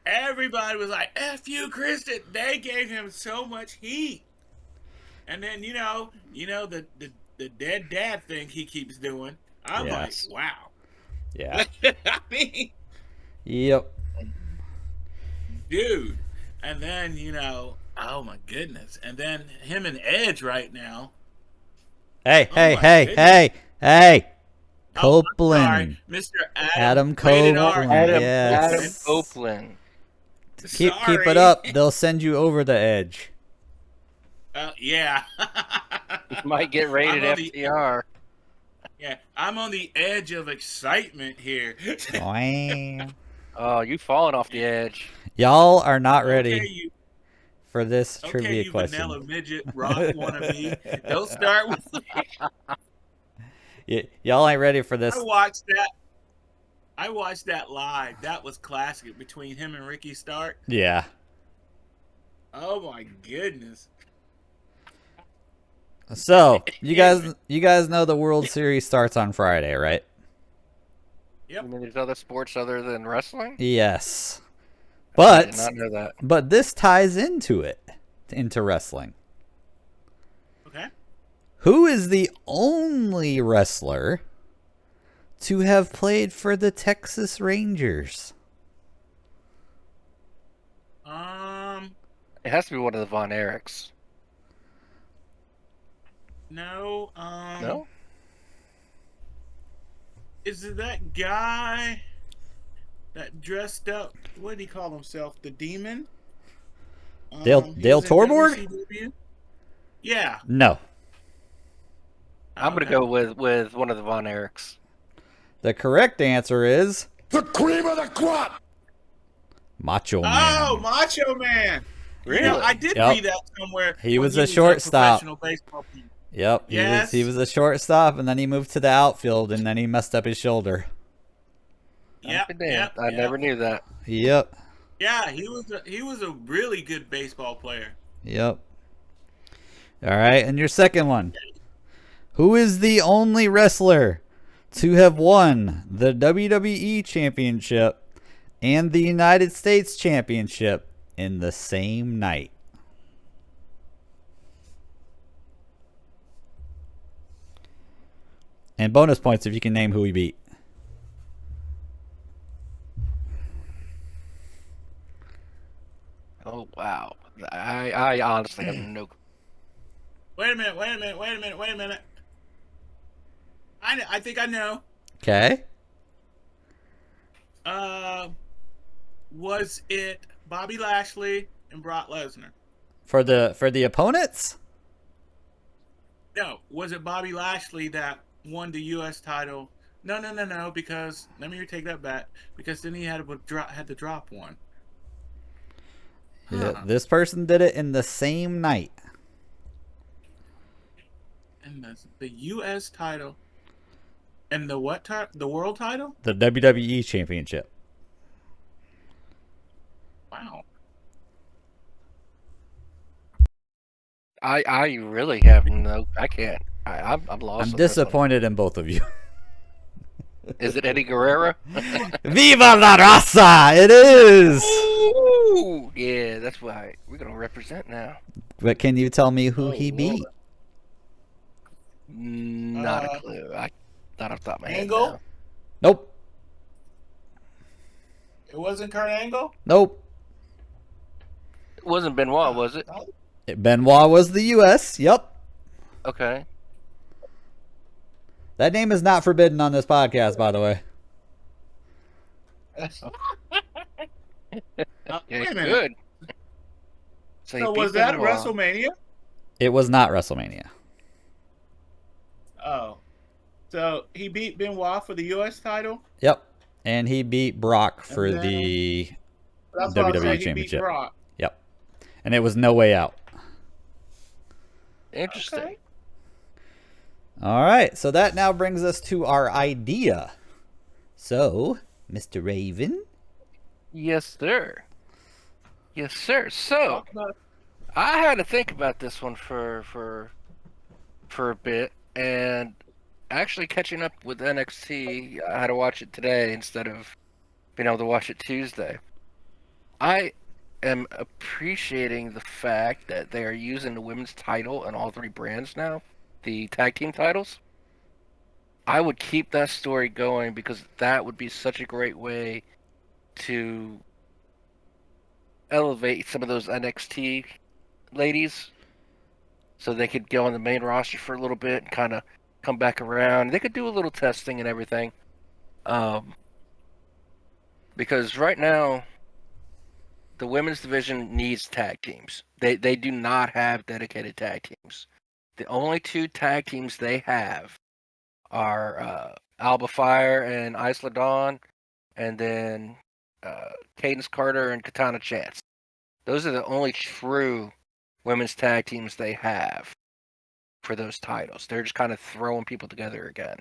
Everybody was like, F you, Christian. They gave him so much heat. And then, the dead dad thing he keeps doing. I'm Yes. like, wow. Yeah. I mean, Yep. dude. And then, oh my goodness. And then him and Edge right now. Hey, Oh hey, my hey, goodness. hey. Oh, I'm Copeland. sorry, Mr. Adam Rated R. Copeland. Adam, Yes. Adam Copeland. Keep Sorry. it up. They'll send you over the edge. Yeah. Might get rated I'm on the- FTR. Yeah, I'm on the edge of excitement here. Wow. Oh, you falling off the edge. Y'all are not ready Okay, you, for this okay, trivia you question. vanilla midget rock wannabe. Don't start with Y'all ain't ready for this. I watched that live. That was classic between him and Ricky Stark. Yeah. Oh my goodness. So you guys know the World Series starts on Friday, right? Yep. I mean, there's other sports other than wrestling? Yes. I did But not know that. this ties into wrestling. Okay. Who is the only wrestler to have played for the Texas Rangers? It has to be one of the Von Erichs. No. No? Is it that guy that dressed up? What did he call himself? The Demon? Dale he was in Torborg? WCW? Yeah. No. I'm going to go with one of the Von Erichs. The correct answer is The cream of the crop! Macho Man. Oh, Macho Man. Really? I did Yep. read that somewhere. He when was a shortstop. professional baseball player. Yep. Yes. He was a shortstop, and then he moved to the outfield, and then he messed up his shoulder. Yep, Damn, yep, I yep. never knew that. Yep. Yeah, he was a really good baseball player. Yep. All right, and your second one. Who is the only wrestler to have won the WWE Championship and the United States Championship in the same night? And bonus points if you can name who he beat. Oh, wow. I honestly have no... Wait a minute. I think I know. Okay. Was it Bobby Lashley and Brock Lesnar? For the opponents? No, was it Bobby Lashley that won the U.S. title? No, because let me take that back. Because then he had to drop one. Yeah, this person did it in the same night. And the U.S. title and the what the world title? The WWE Championship. Wow. I really have no... I can't. I'm lost. I'm on this one. disappointed in both of you. Is it Eddie Guerrero? Viva la raza! It is! Ooh, yeah, that's why we're going to represent now. But can you tell me who he Lord. beat? Not a clue. Not off the top of my head. Angle? now. Nope. It wasn't Kurt Angle? Nope. It wasn't Benoit, was it? Benoit was the U.S. Yep. Okay. That name is not forbidden on this podcast, by the way. Okay, Wait a minute. good. So, he So beat was that Benoit. WrestleMania? It was not WrestleMania. Oh. So he beat Benoit for the U.S. title? Yep. And he beat Brock for And then- the That's what I WWE said. He beat Championship. Brock. Yep. And it was No Way Out. Interesting. Okay. All right. So that now brings us to our idea. So, Mr. Raven. Yes, sir. Yes, sir. So, Talk about- I had to think about this one for a bit, and actually catching up with NXT, I had to watch it today instead of being able to watch it Tuesday. I am appreciating the fact that they are using the women's title in all three brands now, the tag team titles. I would keep that story going because that would be such a great way to elevate some of those NXT ladies so they could go on the main roster for a little bit and kind of come back around. They could do a little testing and everything. Because right now, the women's division needs tag teams. They do not have dedicated tag teams. The only two tag teams they have are Alba Fire and Isla Dawn, and then Cadence Carter and Katana Chance. Those are the only true women's tag teams they have for those titles. They're just kind of throwing people together again.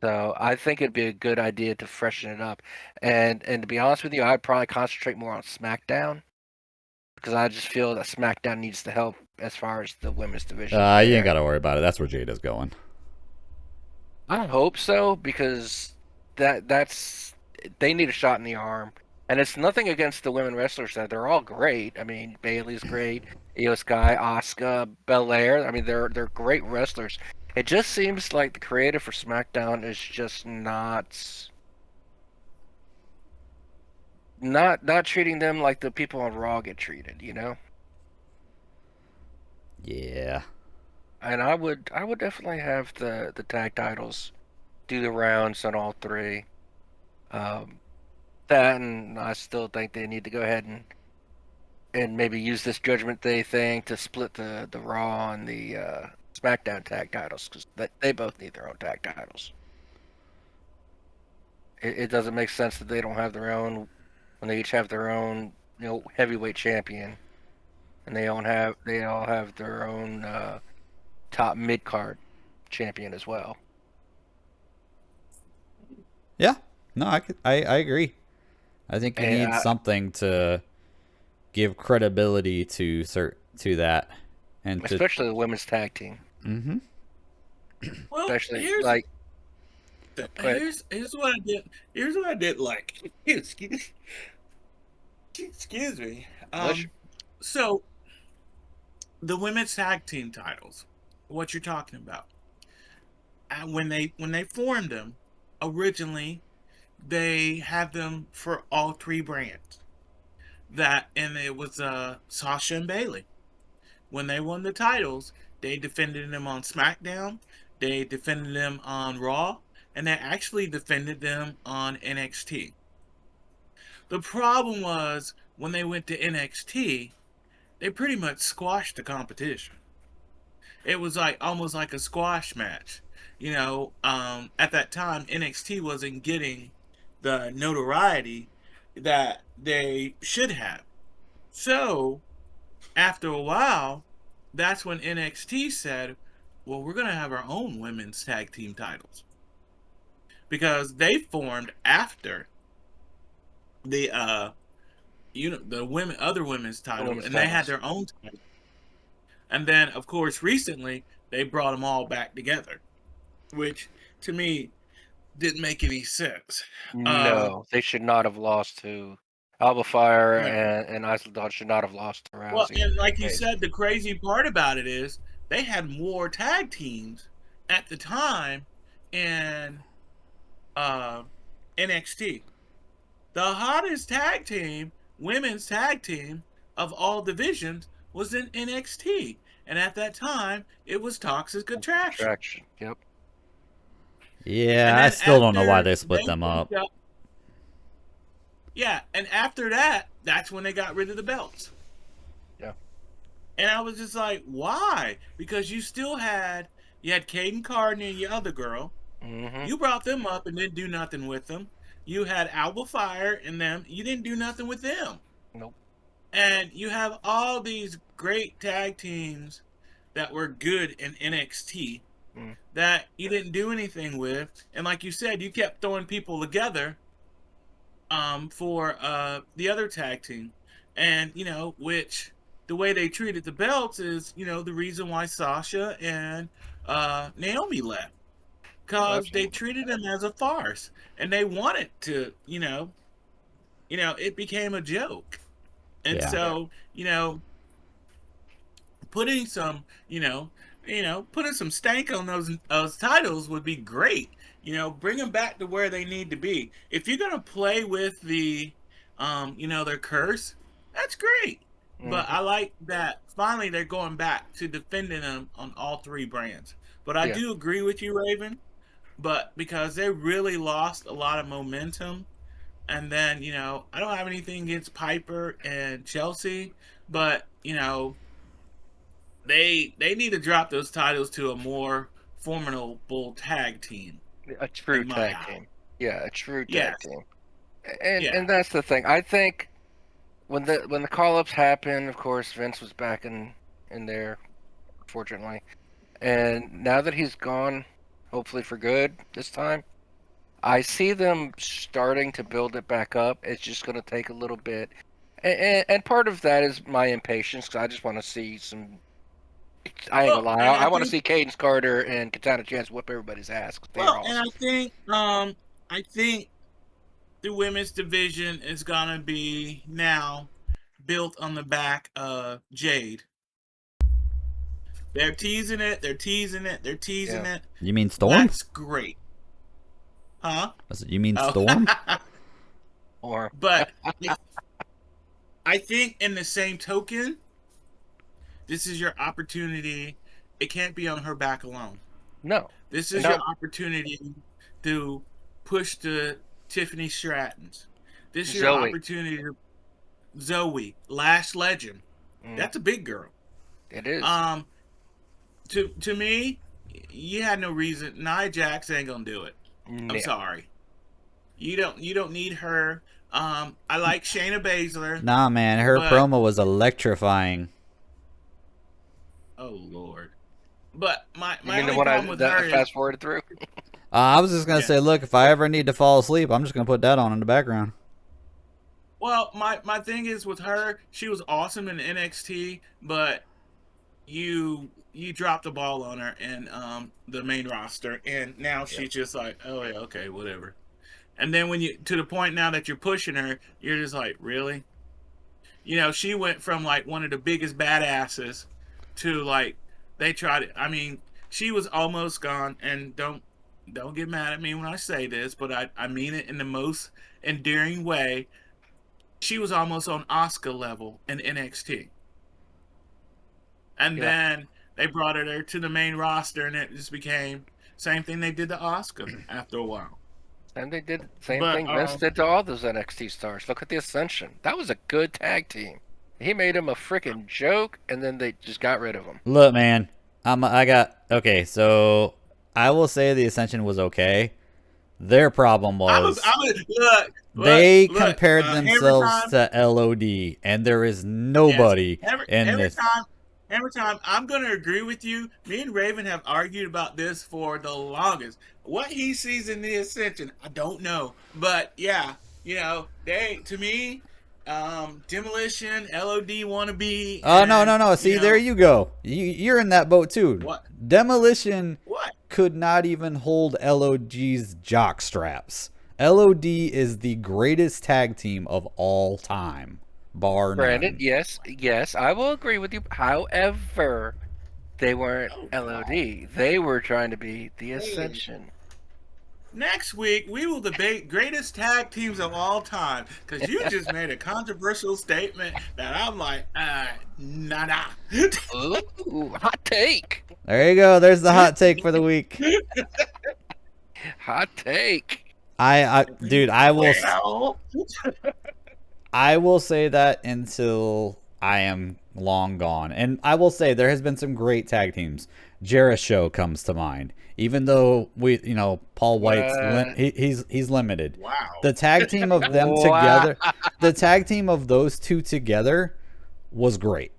So I think it'd be a good idea to freshen it up. And to be honest with you, I'd probably concentrate more on SmackDown because I just feel that SmackDown needs to help as far as the women's division. You ain't got to worry about it. That's where Jada's going. I hope so because that's they need a shot in the arm. And it's nothing against the women wrestlers that they're all great. I mean, Bailey's great, Io Sky, Asuka, Belair. I mean, they're great wrestlers. It just seems like the creative for SmackDown is just not treating them like the people on Raw get treated, you know? Yeah. And I would definitely have the tag titles do the rounds on all three. That, and I still think they need to go ahead and maybe use this Judgment Day thing to split the Raw and the SmackDown tag titles because they both need their own tag titles. It doesn't make sense that they don't have their own when they each have their own heavyweight champion, and they all have their own top mid card champion as well. Yeah. No, I agree. I think you And need something to give credibility to that, and especially the women's tag team. Mm-hmm. Well, Especially here's like here's what I did. Here's what I did like. Excuse me. So the women's tag team titles, what you're talking about. When they formed them, originally they had them for all three brands. And it was Sasha and Bailey. When they won the titles, they defended them on SmackDown, they defended them on Raw, and they actually defended them on NXT. The problem was when they went to NXT, they pretty much squashed the competition. It was almost like a squash match. At that time, NXT wasn't getting the notoriety that they should have. So, after a while, that's when NXT said, well, we're going to have our own women's tag team titles. Because they formed after the other women's titles, and they had their own title. And then, of course, recently, they brought them all back together, which, to me, didn't make any sense. no, they should not have lost to Alba Fire No. and Isla Dawn should not have lost to Rousey. Well, and like you said, the crazy part about it is they had more tag teams at the time in NXT. the hottest tag team, women's tag team of all divisions was in NXT. And at that time, it was Toxic Attraction. Attraction. Yep. Yeah, And I then still don't know why after they split them up. Yeah, and after that, that's when they got rid of the belts. Yeah. And I was just like, why? Because you had Caden Carden and your other girl. Mm-hmm. You brought them up and didn't do nothing with them. You had Alba Fire and them. You didn't do nothing with them. Nope. And you have all these great tag teams that were good in NXT that you didn't do anything with. And like you said, you kept throwing people together for the other tag team. And, which the way they treated the belts is, the reason why Sasha and Naomi left. Because they treated them as a farce. And they wanted to, it became a joke. And so, putting some, putting some stank on those titles would be great. Bring them back to where they need to be. If you're gonna play with the, their curse, that's great. Mm-hmm. But I like that finally they're going back to defending them on all three brands. But I do agree with you, Raven. But because they really lost a lot of momentum. And then, I don't have anything against Piper and Chelsea, but, they need to drop those titles to a more formidable tag team. A true tag team. Yeah, a true tag team. And that's the thing. I think when the call-ups happened, of course, Vince was back in there, fortunately. And now that he's gone, hopefully for good this time, I see them starting to build it back up. It's just going to take a little bit. And part of that is my impatience, because I just want to see some... I ain't gonna lie. I want to see Cadence Carter and Katana Chance whip everybody's ass. Well, awesome. And I think the women's division is going to be now built on the back of Jade. They're teasing it. You mean Storm? That's great. Huh? You mean Storm? But I think in the same token, this is your opportunity. It can't be on her back alone. No. This is your opportunity to push the Tiffany Strattons. This is your opportunity to Zoe, Lash Legend. That's a big girl. It is. To me, you had no reason. Nia Jax ain't gonna do it. I'm sorry. You don't need her. I like Shayna Baszler. Nah, man, her promo was electrifying. Oh Lord! But my only problem with her is fast forwarded through. I was just gonna say, look, if I ever need to fall asleep, I'm just gonna put that on in the background. Well, my thing is with her, she was awesome in NXT, but you dropped the ball on her in the main roster, and now she's just like, oh yeah, okay, whatever. And then when to the point now that you're pushing her, you're just like, really? She went from like one of the biggest badasses to like they tried it. I mean, she was almost gone, and don't get mad at me when I say this, but I mean it in the most endearing way. She was almost on Asuka level in NXT. And then they brought her there to the main roster, and it just became same thing they did to Asuka after a while. And they did the same thing Vince did to all those NXT stars. Look at the Ascension. That was a good tag team. He made him a freaking joke, and then they just got rid of him. Look, man, okay, so I will say the Ascension was okay. Their problem was they compared themselves to LOD, and there is nobody in this. Every time, I'm going to agree with you. Me and Raven have argued about this for the longest. What he sees in the Ascension, I don't know. But, yeah, they, to me, Demolition, LOD wannabe. Oh, no. See, there you go. You're in that boat, too. What? Demolition could not even hold LOD's jock straps. LOD is the greatest tag team of all time. Bar Granted, none. yes, I will agree with you. However, they weren't LOD. They were trying to be the Ascension. Next week, we will debate greatest tag teams of all time. Because you just made a controversial statement that I'm like, nah. Ooh, hot take. There you go. There's the hot take for the week. Hot take. Dude, I will say that until I am long gone. And I will say there has been some great tag teams. Jericho comes to mind. Even though Paul White's he's limited. Wow. The tag team of them together, the tag team of those two together was great.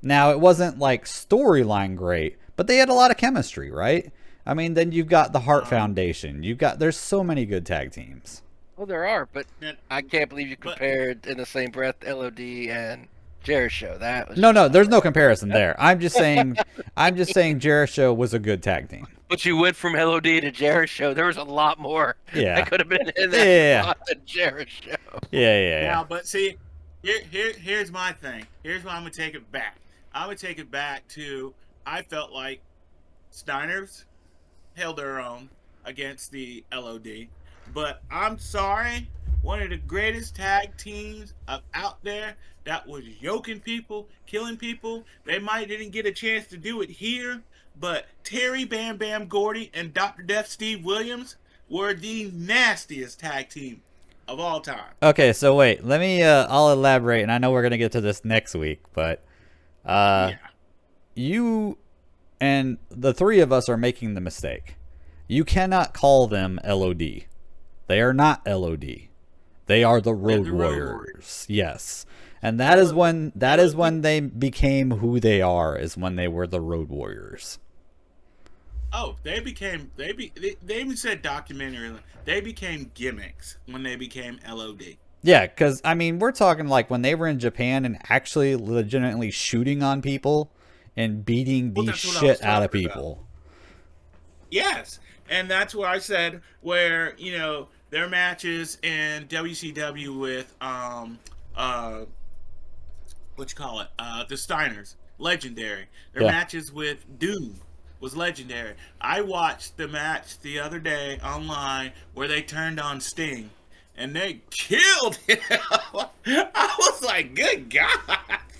Now, it wasn't like storyline great, but they had a lot of chemistry, right? I mean, then you've got the Hart Foundation. There's so many good tag teams. Well, there are, but I can't believe you compared in the same breath LOD and Jericho. That was No, there's no comparison there. I'm just saying Jericho was a good tag team. But you went from LOD to Jericho. There was a lot more that could have been in that spot than Jericho. Yeah. Now, but see, here's my thing. Here's why I'm gonna take it back. I'm gonna take it back to I felt like Steiner's held their own against the LOD, but I'm sorry, one of the greatest tag teams out there that was yoking people, killing people. They might didn't get a chance to do it here, but Terry Bam Bam Gordy and Dr. Death Steve Williams were the nastiest tag team of all time. Okay, so wait, let me I'll elaborate, and I know we're gonna get to this next week, but you and the three of us are making the mistake. You cannot call them LOD. They are not LOD. They are the Road Warriors. Yes. And that is when they became who they are, is when they were the Road Warriors. Oh, they even said documentary. They became gimmicks when they became LOD. Yeah, because, I mean, we're talking like when they were in Japan and actually legitimately shooting on people and beating the shit out of people. Yes, and that's what I said, where, their matches in WCW with, the Steiners, legendary. Their matches with Doom was legendary. I watched the match the other day online where they turned on Sting, and they killed him. I was like, good God,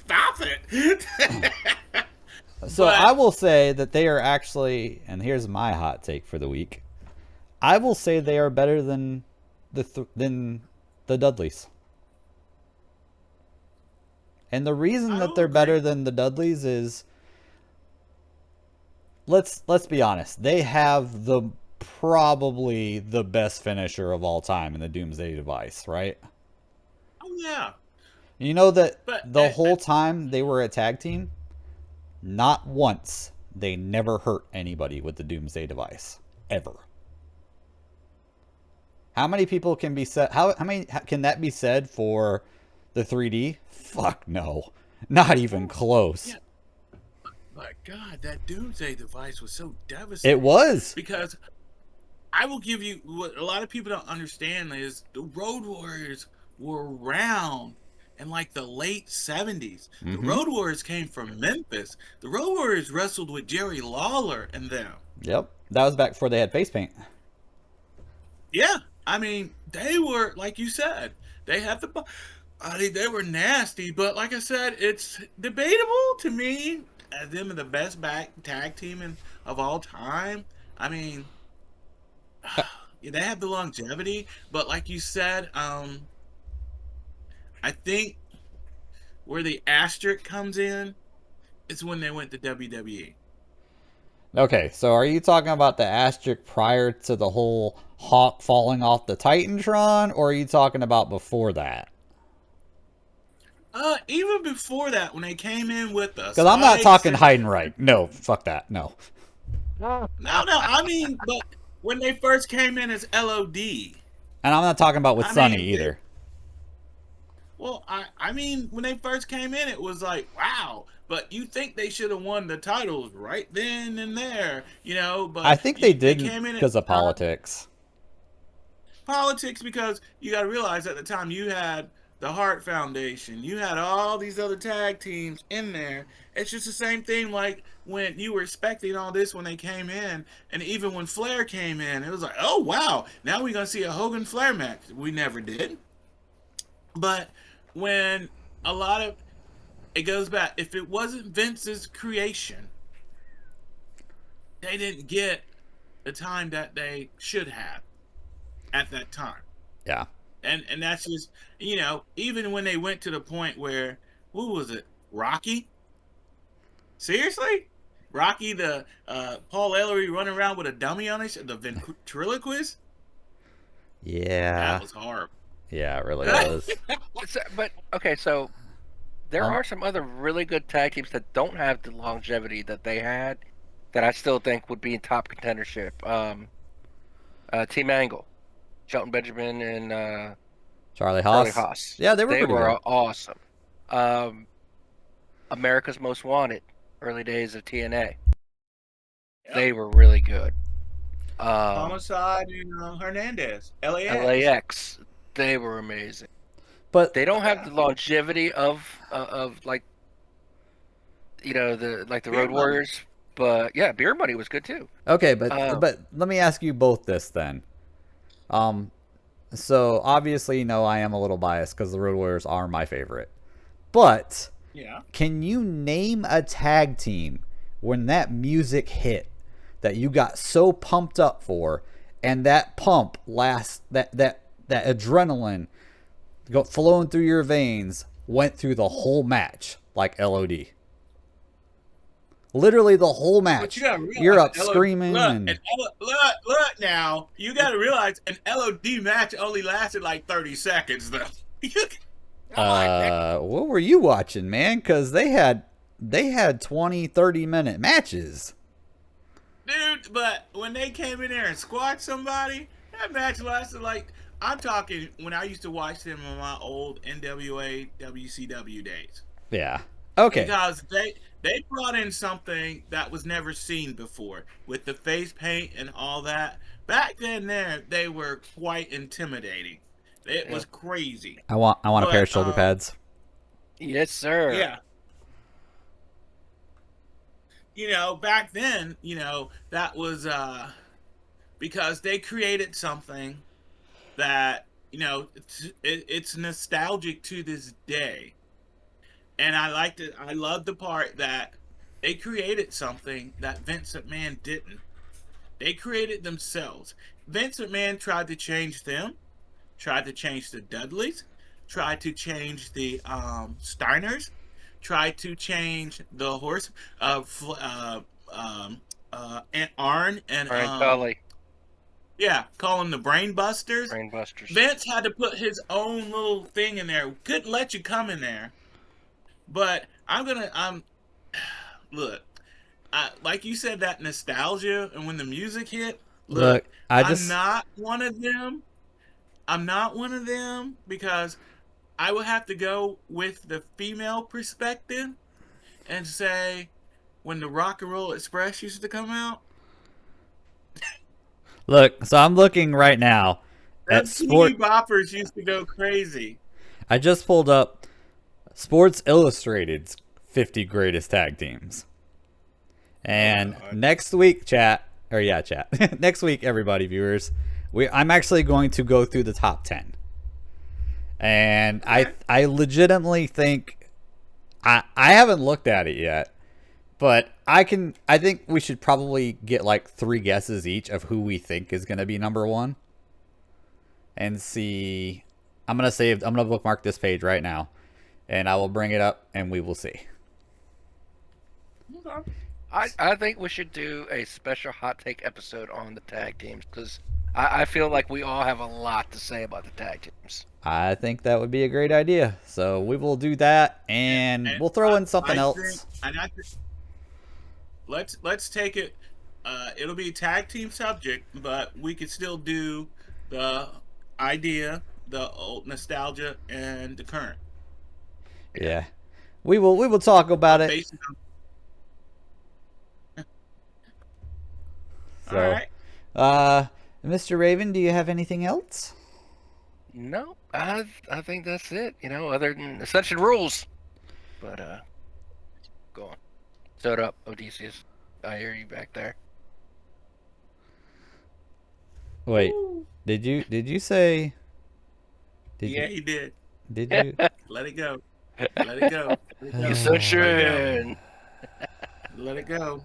stop it. So I will say that they are actually, and here's my hot take for the week, I will say they are better than the Dudleys. And the reason that they're better than the Dudleys is, let's be honest, they have probably the best finisher of all time in the Doomsday Device, right? Oh yeah. You know that the whole time they were a tag team, not once they never hurt anybody with the Doomsday Device, ever. How many people can be said? How many can that be said for the 3D? Fuck no, not even close. Yeah. My God, that Doomsday Device was so devastating. It was, because I will give you what a lot of people don't understand is the Road Warriors were around in like the late 70s. The Road Warriors came from Memphis. The Road Warriors wrestled with Jerry Lawler and them. Yep, that was back before they had face paint. Yeah, I mean, they were, like you said, they had they were nasty, but like I said, it's debatable to me as them are the best tag team of all time. I mean, they have the longevity, but like you said, I think where the asterisk comes in is when they went to WWE. Okay, so are you talking about the asterisk prior to the whole Hawk falling off the Titantron, or are you talking about before that? Even before that, when they came in with us. Because I'm not talking Heidenreich. No, fuck that. No. No, I mean, but when they first came in as LOD. And I'm not talking about with Sonny either. Well, I mean, when they first came in, it was like, wow. But you think they should have won the titles right then and there, But I think they didn't because of politics. Politics, because you got to realize at the time you had the Hart Foundation. You had all these other tag teams in there. It's just the same thing like when you were expecting all this when they came in, and even when Flair came in, it was like, oh wow, now we're gonna see a Hogan Flair match. We never did. But when a lot of it goes back, if it wasn't Vince's creation, they didn't get the time that they should have at that time. Yeah. And that's just, even when they went to the point where, who was it? Rocky? Seriously? Rocky, the Paul Ellery running around with a dummy on his, the ventriloquist? Yeah. That was horrible. Yeah, it really was. But okay, so there Um, are some other really good tag teams that don't have the longevity that they had, that I still think would be in top contendership. Team Angle, Shelton Benjamin and Charlie Charlie Haas. Haas. Yeah, they were pretty good. awesome. America's Most Wanted, early days of TNA. Yep. They were really good. Homicide and Hernandez. LAX. LAX, they were amazing. But They don't have the longevity of like, the Beer Road Money. Warriors, but yeah, Beer Money was good too. okay, but let me ask you both this then. So obviously, I am a little biased because the Road Warriors are my favorite. But Yeah. can you name a tag team when that music hit that you got so pumped up for, and that pump lasts, that adrenaline flowing through your veins went through the whole match like LOD? Literally the whole But match. you gotta realize, You're up screaming. Look now. You gotta realize an LOD match only lasted like 30 seconds, though. What were you watching, man? Because they had 20, 30-minute matches. Dude, but when they came in there and squashed somebody, that match lasted like, I'm talking when I used to watch them on my old NWA WCW days. Yeah. Okay. Because they brought in something that was never seen before with the face paint and all that. Back then, they were quite intimidating. It was crazy. I want a pair of But, shoulder pads. Yes, sir. Yeah. Back then, that was because they created something that, it's nostalgic to this day. And I love the part that they created something that Vince McMahon didn't. They created themselves. Vince McMahon tried to change them, tried to change the Dudleys, tried to change the Steiners, tried to change the horse, and Arn and Brian Tully, yeah, call them the Brain Busters. Brain Busters. Vince had to put his own little thing in there. Couldn't let you come in there. But look, like you said, that nostalgia, and when the music hit, look, I'm not one of them. I'm not one of them because I would have to go with the female perspective and say, when the Rock and Roll Express used to come out. Look, so I'm looking right now at TV boppers used to go crazy. I just pulled up Sports Illustrated's 50 greatest tag teams. And next week, chat. Next week, everybody, viewers, I'm actually going to go through the top 10. And Okay. I legitimately think I haven't looked at it yet, but I think we should probably get like 3 guesses each of who we think is going to be number 1 and see. I'm going to bookmark this page right now, and I will bring it up and we will see. Okay. I think we should do a special hot take episode on the tag teams, because I feel like we all have a lot to say about the tag teams. I think that would be a great idea. So we will do that, and we'll throw in something else. Let's take it. It'll be a tag team subject, but we could still do the idea, the old nostalgia, and the current. Yeah, we will talk about it. Based on- So, all right. Mr. Raven, do you have anything else? No, I think that's it. Other than Ascension rules. But go on. Shut up, Odysseus. I hear you back there. Wait, did you say? Yeah, he did. Did you? Let it go. Let it go. Let it go. Ascension. Let it go.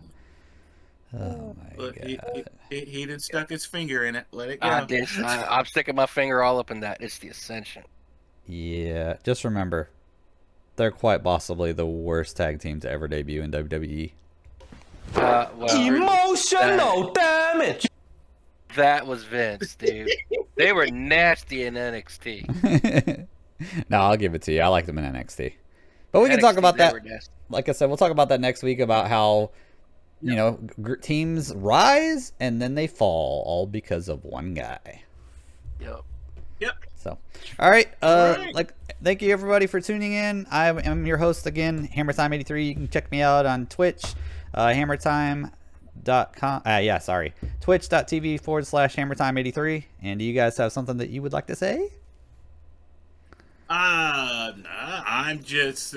Oh my Look, god. he done stuck his finger in it. Let it go. I'm sticking my finger all up in that. It's the Ascension. Yeah, just remember, they're quite possibly the worst tag team to ever debut in WWE. Emotional damage. That was Vince, dude. They were nasty in NXT. No, I'll give it to you. I like them in NXT. But we can talk NXT, about they that. were nasty. Like I said, we'll talk about that next week about how, you know, teams rise and then they fall all because of one guy. Yep. Yep. So, all right. right. Like, thank you everybody for tuning in. I am your host again, HammerTime83. You can check me out on Twitch, HammerTime.com. Twitch.tv/HammerTime83. And do you guys have something that you would like to say? Nah, I'm just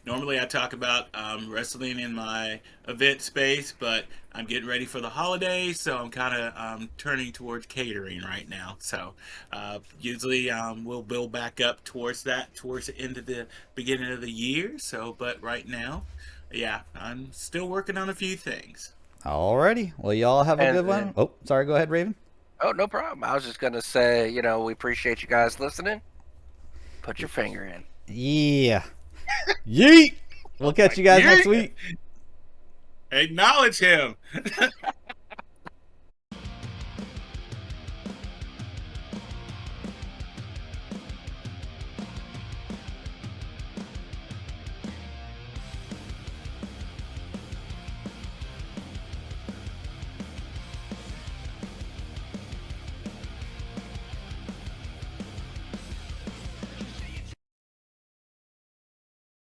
normally I talk about wrestling in my event space, but I'm getting ready for the holidays, so I'm kind of turning towards catering right now. So usually we'll build back up towards the end of the beginning of the year. So, but right now, yeah, I'm still working on a few things. Alrighty. Well, y'all have a good one. Oh, sorry. Go ahead, Raven. Oh, no problem. I was just going to say, we appreciate you guys listening. Put your finger in. Yeah. Yeet. We'll catch you guys next week. Acknowledge him.